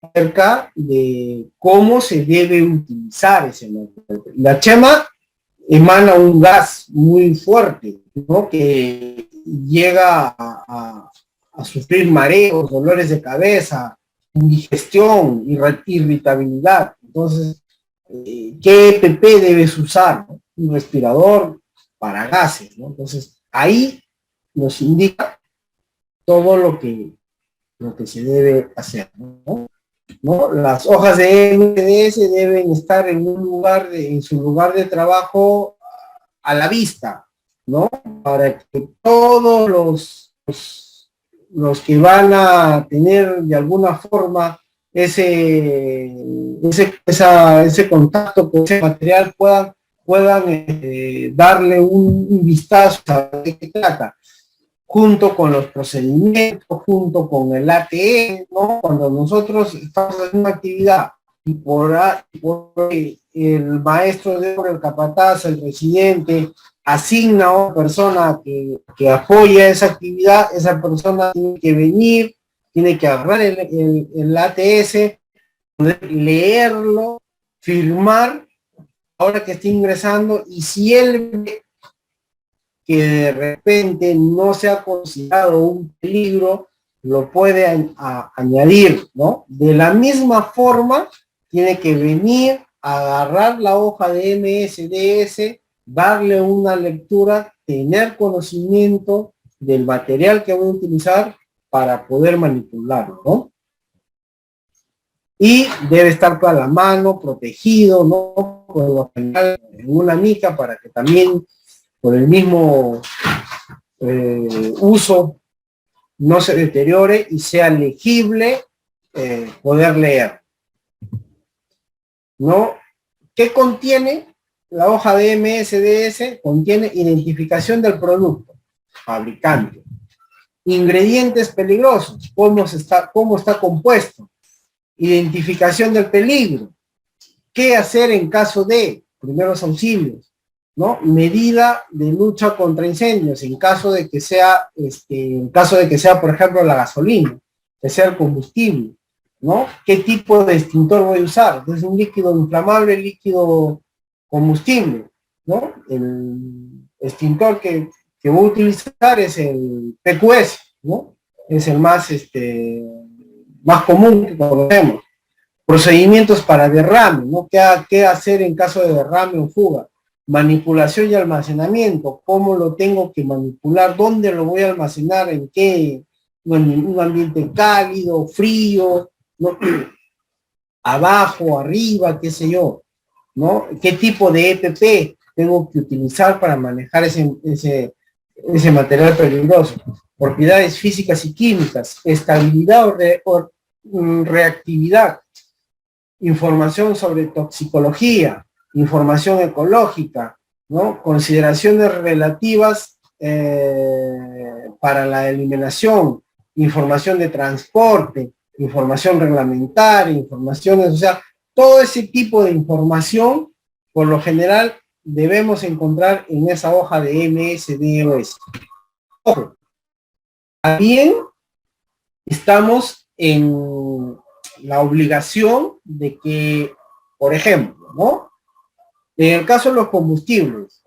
acerca de cómo se debe utilizar ese material. La chema emana un gas muy fuerte, ¿no?, que llega a sufrir mareos, dolores de cabeza, indigestión, irritabilidad. Entonces, ¿qué EPP debes usar? ¿No? Un respirador para gases, ¿no? Entonces, ahí nos indica todo lo que se debe hacer, ¿no? Las hojas de MDS deben estar en su lugar de trabajo a la vista, ¿no? Para que todos los que van a tener de alguna forma ese contacto con ese material puedan darle un vistazo a de qué trata, junto con los procedimientos, junto con el ATE, ¿no? Cuando nosotros estamos haciendo una actividad y por el maestro de obra, el capataz, el residente, asigna a una persona que apoya esa actividad, esa persona tiene que venir, tiene que agarrar el ATS, leerlo, firmar, ahora que está ingresando, y si él ve que de repente no se ha considerado un peligro, lo puede añadir, ¿no? De la misma forma, tiene que venir, agarrar la hoja de MSDS, darle una lectura, tener conocimiento del material que voy a utilizar para poder manipularlo, ¿no? Y debe estar toda la mano, protegido, ¿no? Por lo general, en una mica, para que también por el mismo uso no se deteriore y sea legible poder leer, ¿no? ¿Qué contiene la hoja de MSDS? Contiene identificación del producto, fabricante, ingredientes peligrosos, cómo está compuesto, identificación del peligro, qué hacer en caso de primeros auxilios, ¿no? Medida de lucha contra incendios en caso de que sea, por ejemplo, la gasolina, que sea el combustible, ¿no? ¿Qué tipo de extintor voy a usar? ¿Es un líquido inflamable, líquido combustible, ¿no? El extintor que voy a utilizar es el PQS, ¿no? Es el más más común que conocemos. Procedimientos para derrame, ¿no? ¿Qué hacer en caso de derrame o fuga? Manipulación y almacenamiento, ¿cómo lo tengo que manipular? ¿Dónde lo voy a almacenar? ¿En qué? ¿En un ambiente cálido, frío, ¿no? Abajo, arriba, qué sé yo, ¿no? ¿Qué tipo de EPP tengo que utilizar para manejar ese material peligroso? Propiedades físicas y químicas, estabilidad o reactividad, información sobre toxicología, información ecológica, ¿no? Consideraciones relativas para la eliminación, información de transporte, información reglamentaria, informaciones, o sea, todo ese tipo de información, por lo general, debemos encontrar en esa hoja de MSDOS. Ojo, también estamos en la obligación de que, por ejemplo, ¿no? En el caso de los combustibles,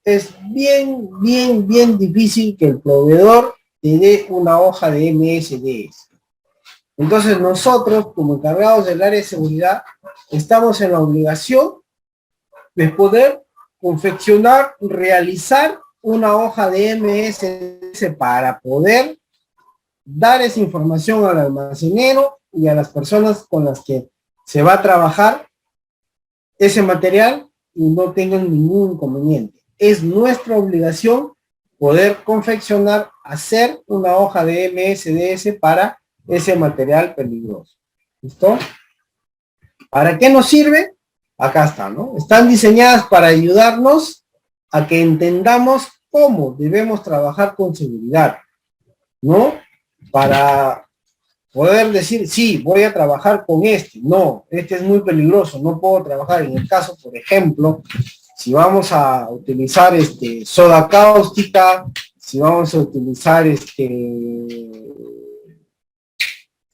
es bien difícil que el proveedor te dé una hoja de MSDS. Entonces nosotros, como encargados del área de seguridad, estamos en la obligación de poder confeccionar, realizar una hoja de MSDS para poder dar esa información al almacenero y a las personas con las que se va a trabajar ese material y no tengan ningún inconveniente. Es nuestra obligación poder confeccionar, hacer una hoja de MSDS para ese material peligroso. ¿Listo? ¿Para qué nos sirve? Acá está, ¿no? Están diseñadas para ayudarnos a que entendamos cómo debemos trabajar con seguridad, ¿no? Para poder decir, sí, voy a trabajar con este. No, este es muy peligroso, no puedo trabajar. En el caso, por ejemplo, si vamos a utilizar soda cáustica, si vamos a utilizar se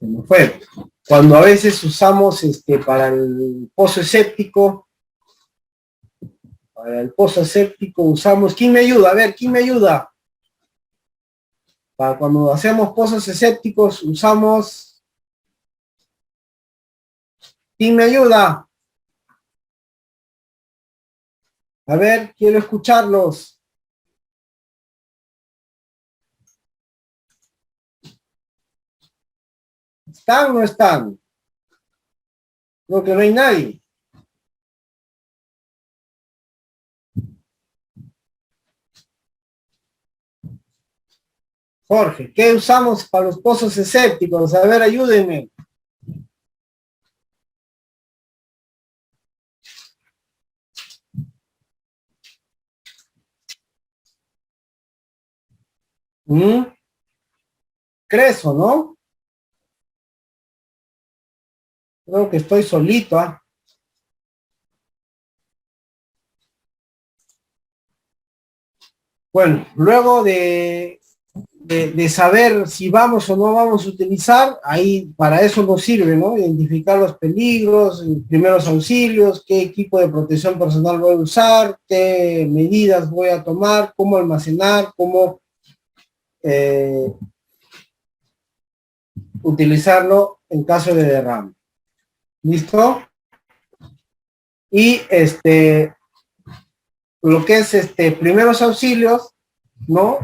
me fue. Cuando a veces usamos para el pozo escéptico, usamos, ¿quién me ayuda? A ver, ¿quién me ayuda? Para cuando hacemos pozos escépticos usamos, ¿quién me ayuda? A ver, quiero escucharlos. ¿Están o no están? Creo que no hay nadie. Jorge, ¿qué usamos para los pozos escépticos? A ver, ayúdenme. Creso, ¿no? Creo que estoy solito, ¿ah? Bueno, luego de saber si vamos o no vamos a utilizar, ahí para eso nos sirve, ¿no? Identificar los peligros, primeros auxilios, qué equipo de protección personal voy a usar, qué medidas voy a tomar, cómo almacenar, cómo utilizarlo en caso de derrame. ¿Listo? Y lo que es primeros auxilios, ¿no?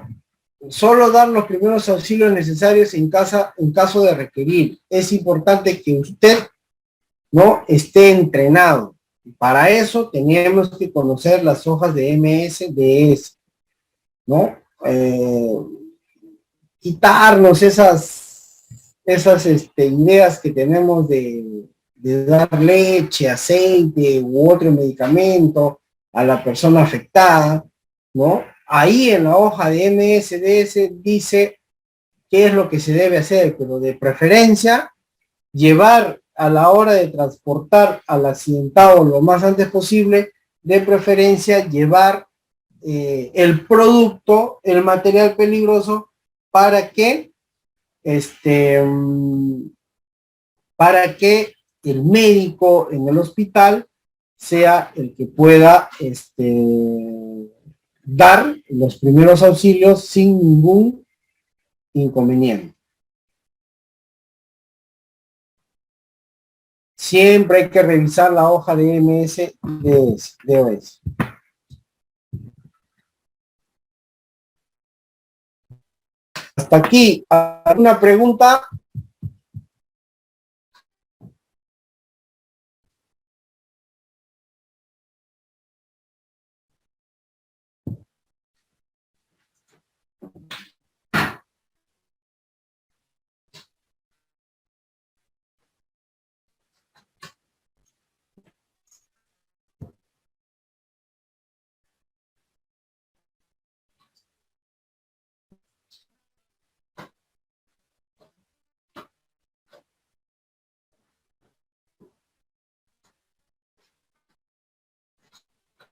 Solo dar los primeros auxilios necesarios en caso de requerir. Es importante que usted, ¿no?, esté entrenado. Para eso tenemos que conocer las hojas de MSDS, ¿no? Quitarnos esas ideas que tenemos de dar leche, aceite u otro medicamento a la persona afectada, ¿no? Ahí en la hoja de MSDS dice qué es lo que se debe hacer, pero de preferencia llevar a la hora de transportar al accidentado lo más antes posible, de preferencia llevar el producto, el material peligroso, para que el médico en el hospital sea el que pueda dar los primeros auxilios sin ningún inconveniente. siempre hay que revisar la hoja de MS de OS. Hasta aquí, ¿alguna pregunta?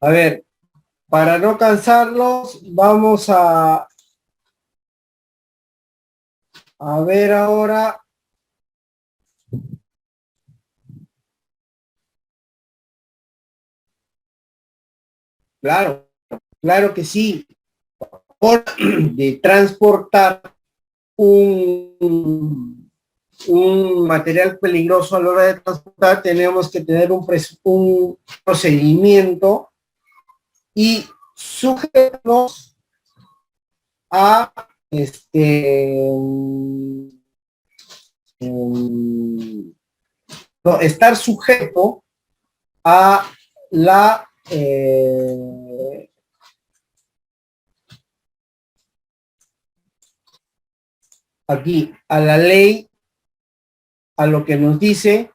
A ver, para no cansarlos, vamos a ver ahora. Claro, claro que sí. De transportar un material peligroso a la hora de transportar, tenemos que tener un procedimiento y sujetos a estar sujeto a la aquí a la ley, a lo que nos dice,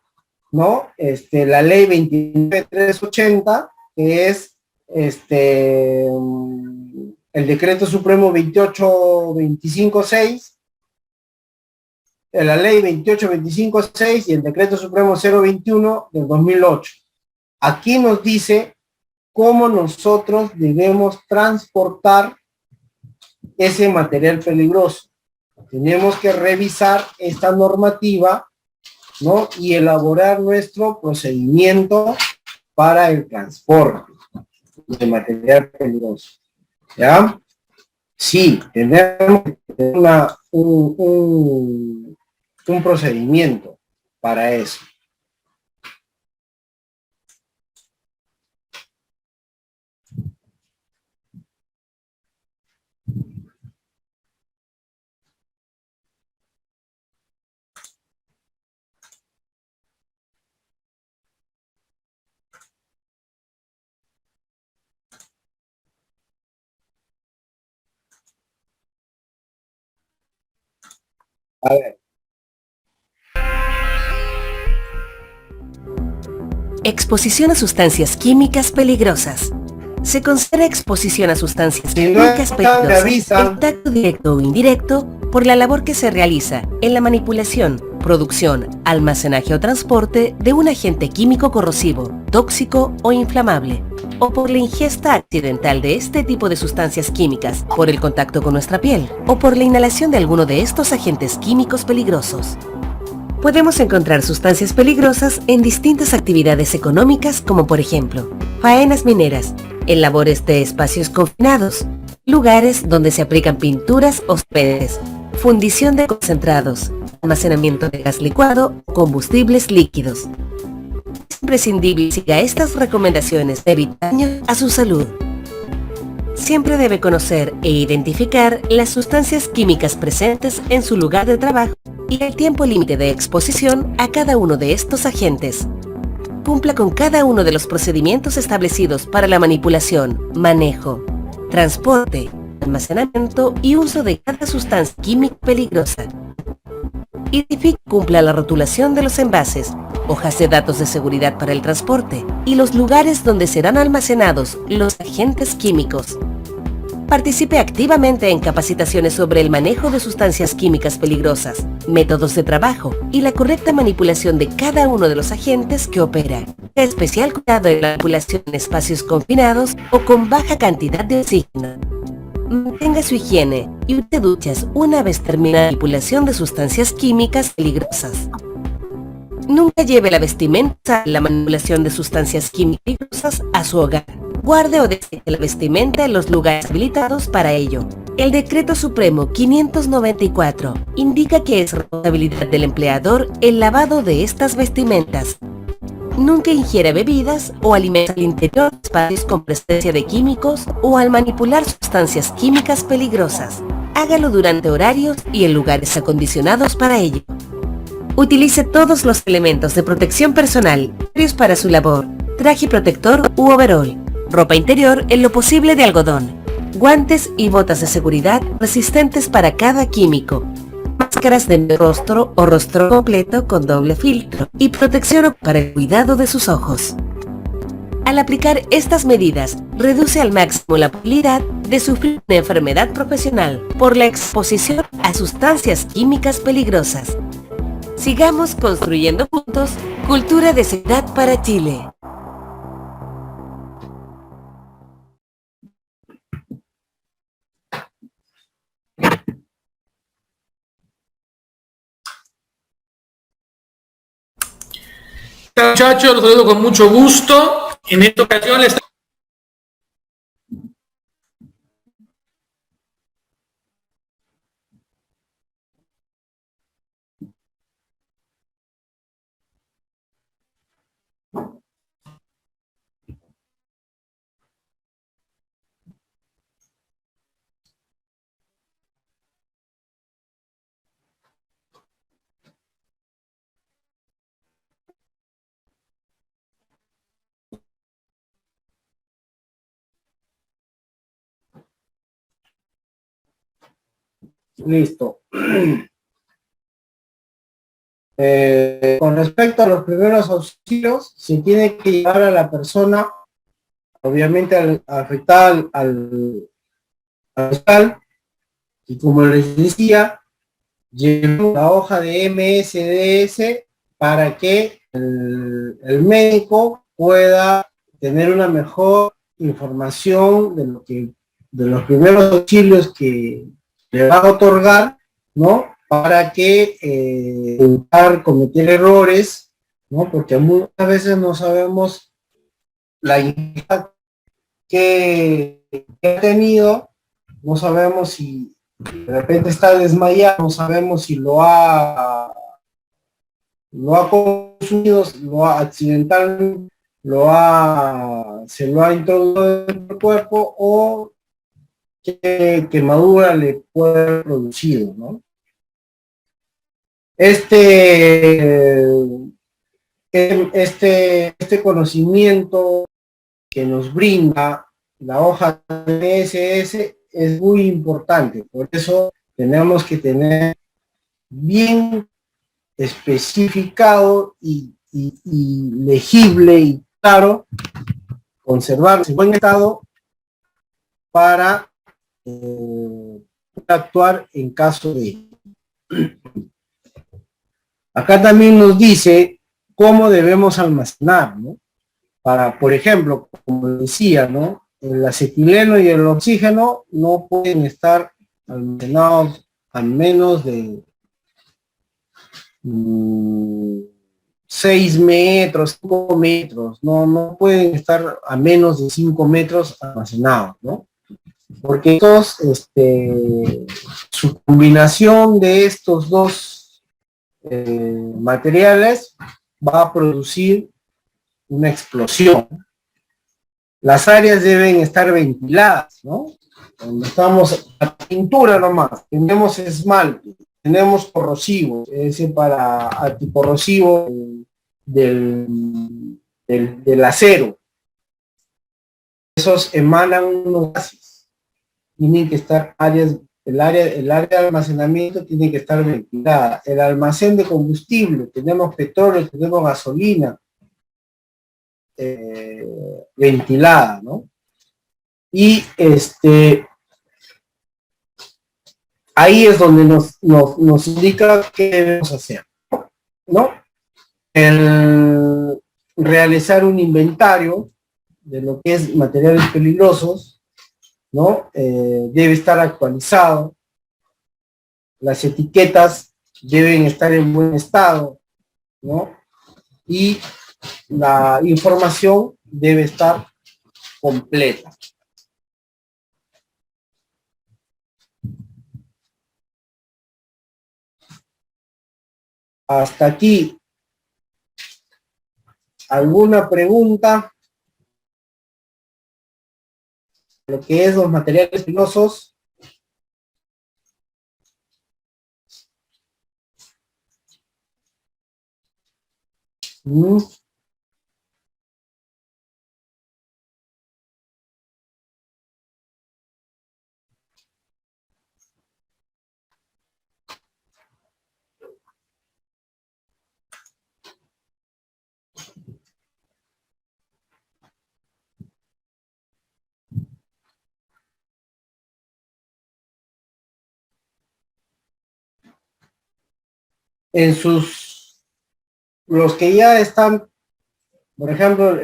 ¿no? La ley 29380, que es el decreto supremo 28256, la ley 28256 y el decreto supremo 021 del 2008. Aquí nos dice cómo nosotros debemos transportar ese material peligroso. Tenemos que revisar esta normativa, ¿no? Y elaborar nuestro procedimiento para el transporte de material peligroso. ¿Ya? Sí, tenemos que tener un procedimiento para eso. A ver. Exposición a sustancias químicas peligrosas. Se considera exposición a sustancias químicas peligrosas el tacto directo o indirecto por la labor que se realiza en la manipulación, producción, almacenaje o transporte de un agente químico corrosivo, tóxico o inflamable, o por la ingesta accidental de este tipo de sustancias químicas, por el contacto con nuestra piel, o por la inhalación de alguno de estos agentes químicos peligrosos. Podemos encontrar sustancias peligrosas en distintas actividades económicas, como por ejemplo, faenas mineras, en labores de espacios confinados, lugares donde se aplican pinturas o paredes, fundición de concentrados, almacenamiento de gas licuado, combustibles líquidos. Es imprescindible siga estas recomendaciones de evitar daño a su salud. Siempre debe conocer e identificar las sustancias químicas presentes en su lugar de trabajo y el tiempo límite de exposición a cada uno de estos agentes. Cumpla con cada uno de los procedimientos establecidos para la manipulación, manejo, transporte, almacenamiento y uso de cada sustancia química peligrosa. Identifique y cumpla la rotulación de los envases, hojas de datos de seguridad para el transporte y los lugares donde serán almacenados los agentes químicos. Participe activamente en capacitaciones sobre el manejo de sustancias químicas peligrosas, métodos de trabajo y la correcta manipulación de cada uno de los agentes que opera. Especial cuidado en la manipulación en espacios confinados o con baja cantidad de oxígeno. Mantenga su higiene y use duchas una vez terminada la manipulación de sustancias químicas peligrosas. Nunca lleve la vestimenta la manipulación de sustancias químicas peligrosas a su hogar. Guarde o deseche la vestimenta en los lugares habilitados para ello. El Decreto Supremo 594 indica que es responsabilidad del empleador el lavado de estas vestimentas. Nunca ingiera bebidas o alimentos al interior de espacios con presencia de químicos o al manipular sustancias químicas peligrosas. Hágalo durante horarios y en lugares acondicionados para ello. Utilice todos los elementos de protección personal necesarios para su labor: traje protector u overol, ropa interior en lo posible de algodón, guantes y botas de seguridad resistentes para cada químico, máscaras de rostro o rostro completo con doble filtro y protección para el cuidado de sus ojos. Al aplicar estas medidas, reduce al máximo la probabilidad de sufrir una enfermedad profesional por la exposición a sustancias químicas peligrosas. Sigamos construyendo juntos cultura de seguridad para Chile. Muchachos, los saludo con mucho gusto. En esta ocasión les Listo. Con respecto a los primeros auxilios, se tiene que llevar a la persona, obviamente afectada al hospital, y como les decía, llevamos la hoja de MSDS para que el médico pueda tener una mejor información de los primeros auxilios que le va a otorgar, ¿no? Para que evitar cometer errores, ¿no? Porque muchas veces no sabemos la impact que ha tenido, no sabemos si de repente está desmayado, no sabemos si lo ha consumido, lo ha accidental, se lo ha introducido en el cuerpo, o qué quemadura le puede haber producido, ¿no? Este conocimiento que nos brinda la hoja de SS es muy importante, por eso tenemos que tener bien especificado y legible y claro, conservarlo en buen estado para actuar en caso de... Acá también nos dice cómo debemos almacenar, ¿no? Para, por ejemplo, como decía, ¿no? El acetileno y el oxígeno no pueden estar almacenados a menos de 6 metros, 5 metros, no pueden estar a menos de 5 metros almacenados, ¿no? Porque su combinación de estos dos materiales va a producir una explosión. Las áreas deben estar ventiladas, ¿no? Cuando estamos a pintura nomás, tenemos esmalte, tenemos corrosivo, ese para anticorrosivo del acero. Esos emanan unos gases. Tienen que estar el área de almacenamiento tiene que estar ventilada. El almacén de combustible, tenemos petróleo, tenemos gasolina, ventilada, ¿no? Y ahí es donde nos indica qué debemos hacer, ¿no? El realizar un inventario de lo que es materiales peligrosos, ¿no? Debe estar actualizado, las etiquetas deben estar en buen estado, ¿no? Y la información debe estar completa. ¿Alguna pregunta? Lo que es los materiales peligrosos. Mm. En sus, los que ya están, por ejemplo,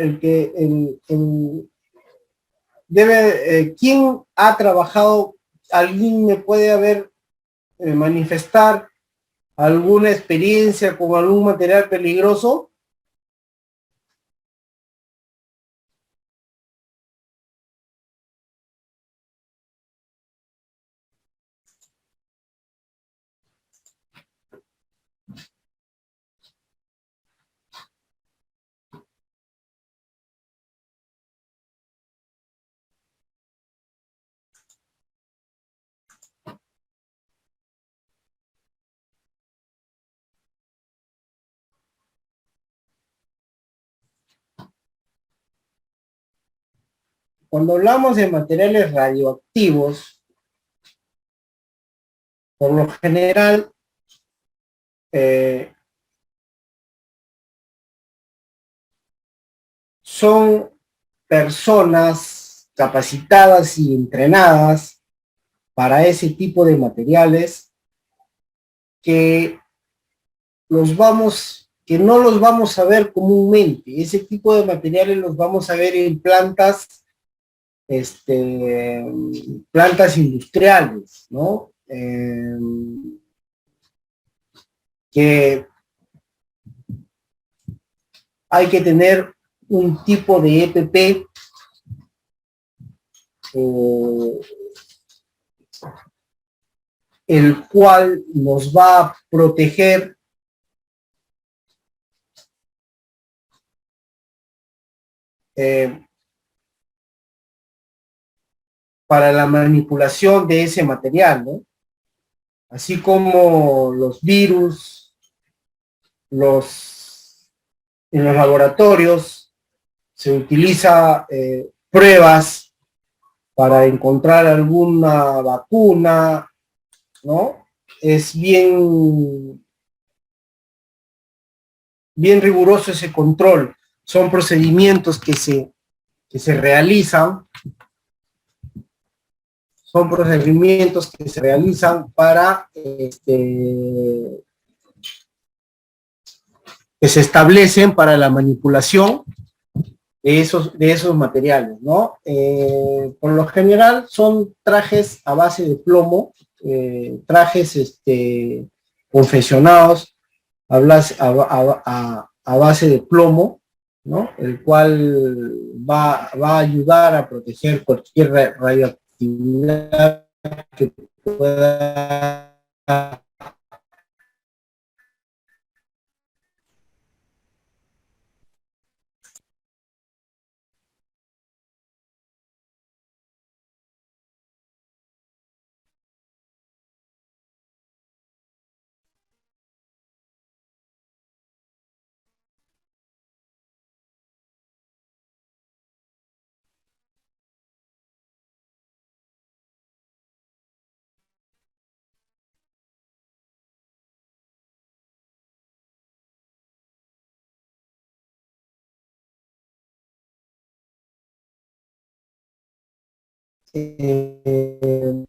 ¿quién ha trabajado? ¿Alguien me puede manifestar alguna experiencia con algún material peligroso? Cuando hablamos de materiales radioactivos, por lo general, son personas capacitadas y entrenadas para ese tipo de materiales que que no los vamos a ver comúnmente. Ese tipo de materiales los vamos a ver en plantas, plantas industriales, ¿no? Que hay que tener un tipo de EPP eh, el cual nos va a proteger eh, para la manipulación de ese material, ¿no? Así como los virus, en los laboratorios se utiliza pruebas para encontrar alguna vacuna, ¿no? Es bien riguroso ese control. Son procedimientos que se realizan, para que se establecen para la manipulación de esos materiales, ¿no? Por lo general son trajes a base de plomo, trajes confeccionados a base de plomo, ¿no? El cual va a ayudar a proteger cualquier radioactividad que pueda eh,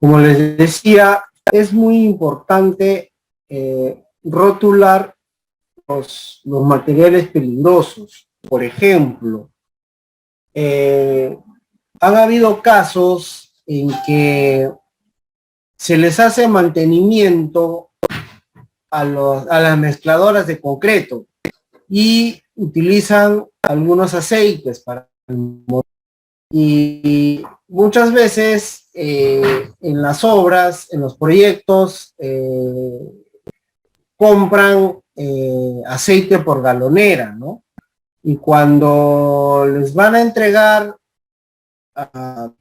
Como les decía, es muy importante rotular los materiales peligrosos. Por ejemplo, han habido casos en que se les hace mantenimiento a las mezcladoras de concreto y utilizan algunos aceites para y muchas veces en las obras, en los proyectos, compran aceite por galonera, ¿no? Y cuando les van a entregar,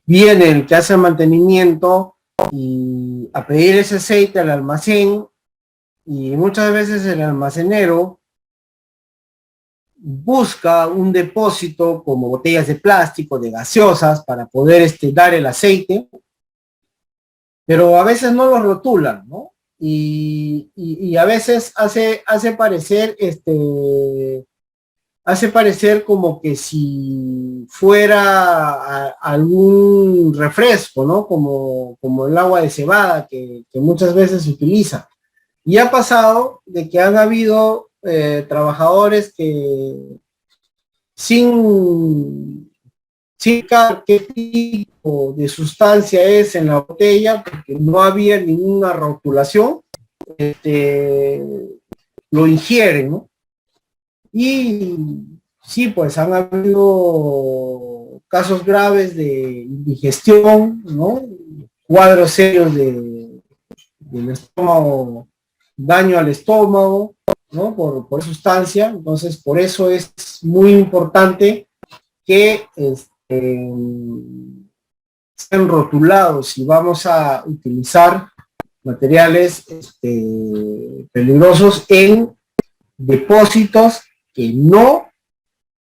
viene el que hace el mantenimiento y a pedir ese aceite al almacén, y muchas veces el almacenero busca un depósito como botellas de plástico, de gaseosas, para poder dar el aceite, pero a veces no lo rotulan, ¿no? Y a veces hace parecer como que si fuera algún refresco, ¿no? Como el agua de cebada que muchas veces se utiliza. Y ha pasado de que han habido trabajadores que sin saber qué tipo de sustancia es en la botella, porque no había ninguna rotulación, lo ingieren, ¿no? Y sí, pues han habido casos graves de indigestión, ¿no? Cuadros serios del estómago, daño al estómago, ¿no? Por sustancia. Entonces, por eso es muy importante que sean rotulados y vamos a utilizar materiales peligrosos en depósitos que no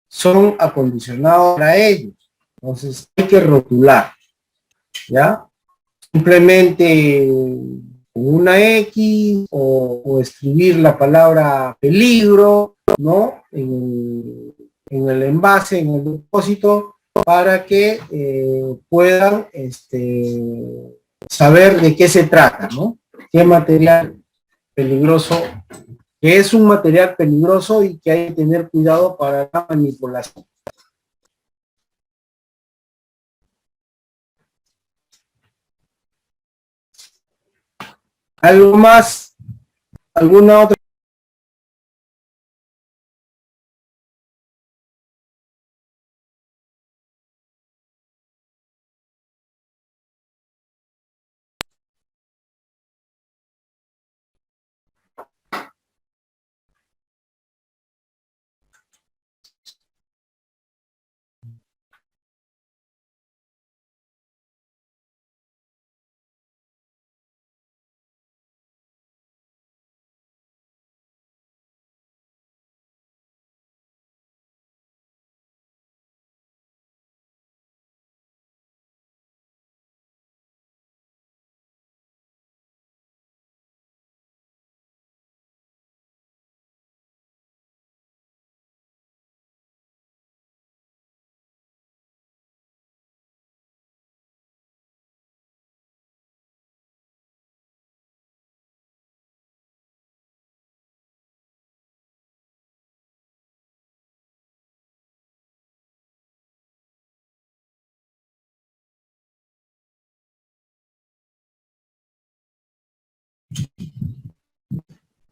son acondicionados para ellos. Entonces hay que rotular, ¿ya? Simplemente con una X o escribir la palabra peligro, ¿no? En el envase, en el depósito, para que puedan saber de qué se trata, ¿no? Qué material peligroso, que es un material peligroso y que hay que tener cuidado para la manipulación. ¿Algo más? ¿Alguna otra?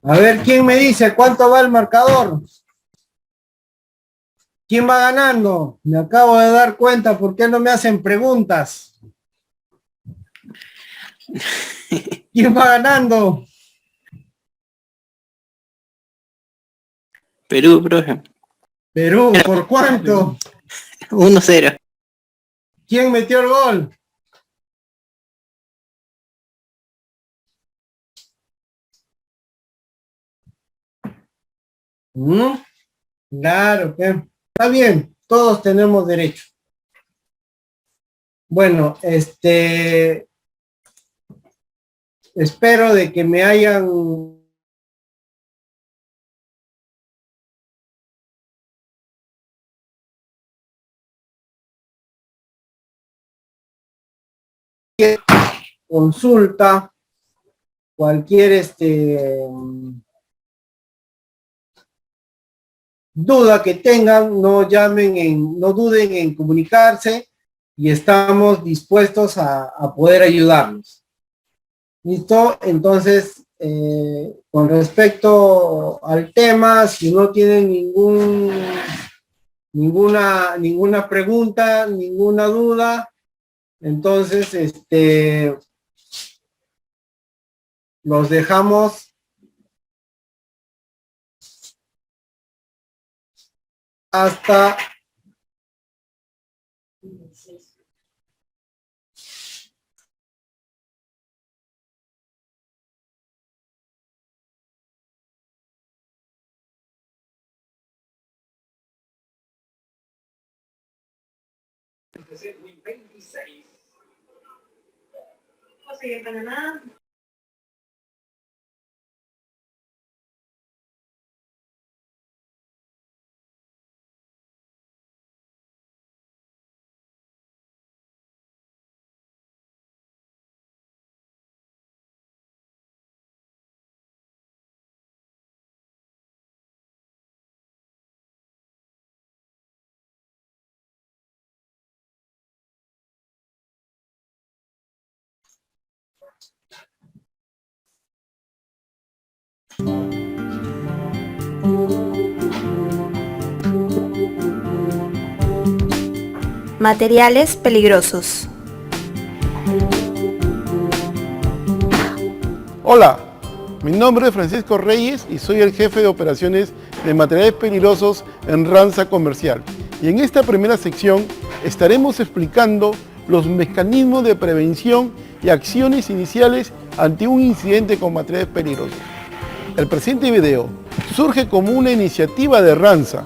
A ver, ¿quién me dice cuánto va el marcador? ¿Quién va ganando? Me acabo de dar cuenta, ¿por qué no me hacen preguntas? ¿Quién va ganando? Perú, profe. Perú, ¿por cuánto? 1-0. ¿Quién metió el gol? ¿Mm? Claro, que está bien, todos tenemos derecho. Bueno, espero de que me hayan consulta, cualquier duda que tengan, no duden en comunicarse y estamos dispuestos a poder ayudarlos. ¿Listo? Entonces, con respecto al tema, si no tienen ninguna pregunta, ninguna duda, entonces los dejamos hasta Materiales peligrosos. Hola, mi nombre es Francisco Reyes y soy el jefe de operaciones de materiales peligrosos en Ranza Comercial. Y en esta primera sección estaremos explicando los mecanismos de prevención y acciones iniciales ante un incidente con materiales peligrosos. El presente video surge como una iniciativa de Ranza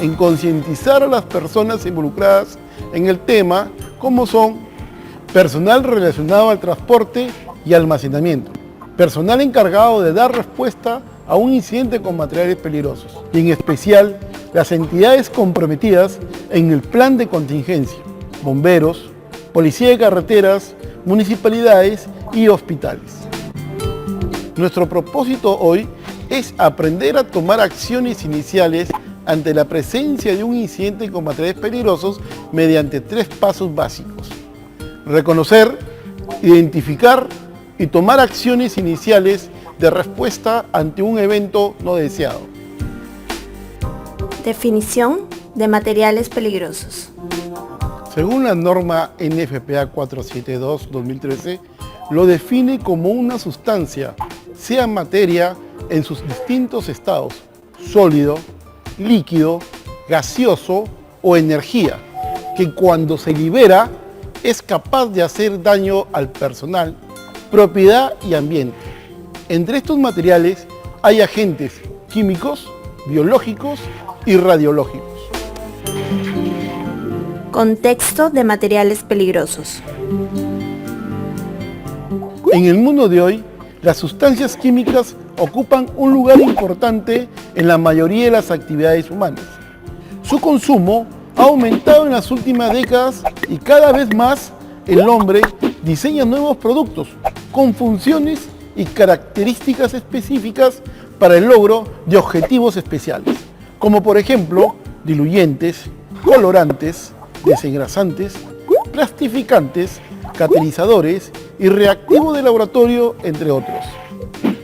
en concientizar a las personas involucradas en el tema, como son personal relacionado al transporte y almacenamiento, personal encargado de dar respuesta a un incidente con materiales peligrosos, y en especial las entidades comprometidas en el plan de contingencia, bomberos, policía de carreteras, municipalidades y hospitales. Nuestro propósito hoy es aprender a tomar acciones iniciales ante la presencia de un incidente con materiales peligrosos mediante 3 pasos básicos: reconocer, identificar y tomar acciones iniciales de respuesta ante un evento no deseado. Definición de materiales peligrosos. Según la norma NFPA 472-2013, lo define como una sustancia, sea materia en sus distintos estados, sólido, líquido, gaseoso o energía, que cuando se libera es capaz de hacer daño al personal, propiedad y ambiente. Entre estos materiales hay agentes químicos, biológicos y radiológicos. Contexto de materiales peligrosos. En el mundo de hoy, las sustancias químicas ocupan un lugar importante en la mayoría de las actividades humanas. Su consumo ha aumentado en las últimas décadas y cada vez más el hombre diseña nuevos productos con funciones y características específicas para el logro de objetivos especiales, como por ejemplo diluyentes, colorantes, desengrasantes, plastificantes, catalizadores y reactivos de laboratorio, entre otros.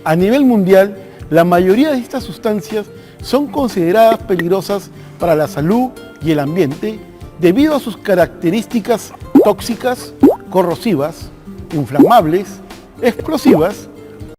A nivel mundial, la mayoría de estas sustancias son consideradas peligrosas para la salud y el ambiente debido a sus características tóxicas, corrosivas, inflamables, explosivas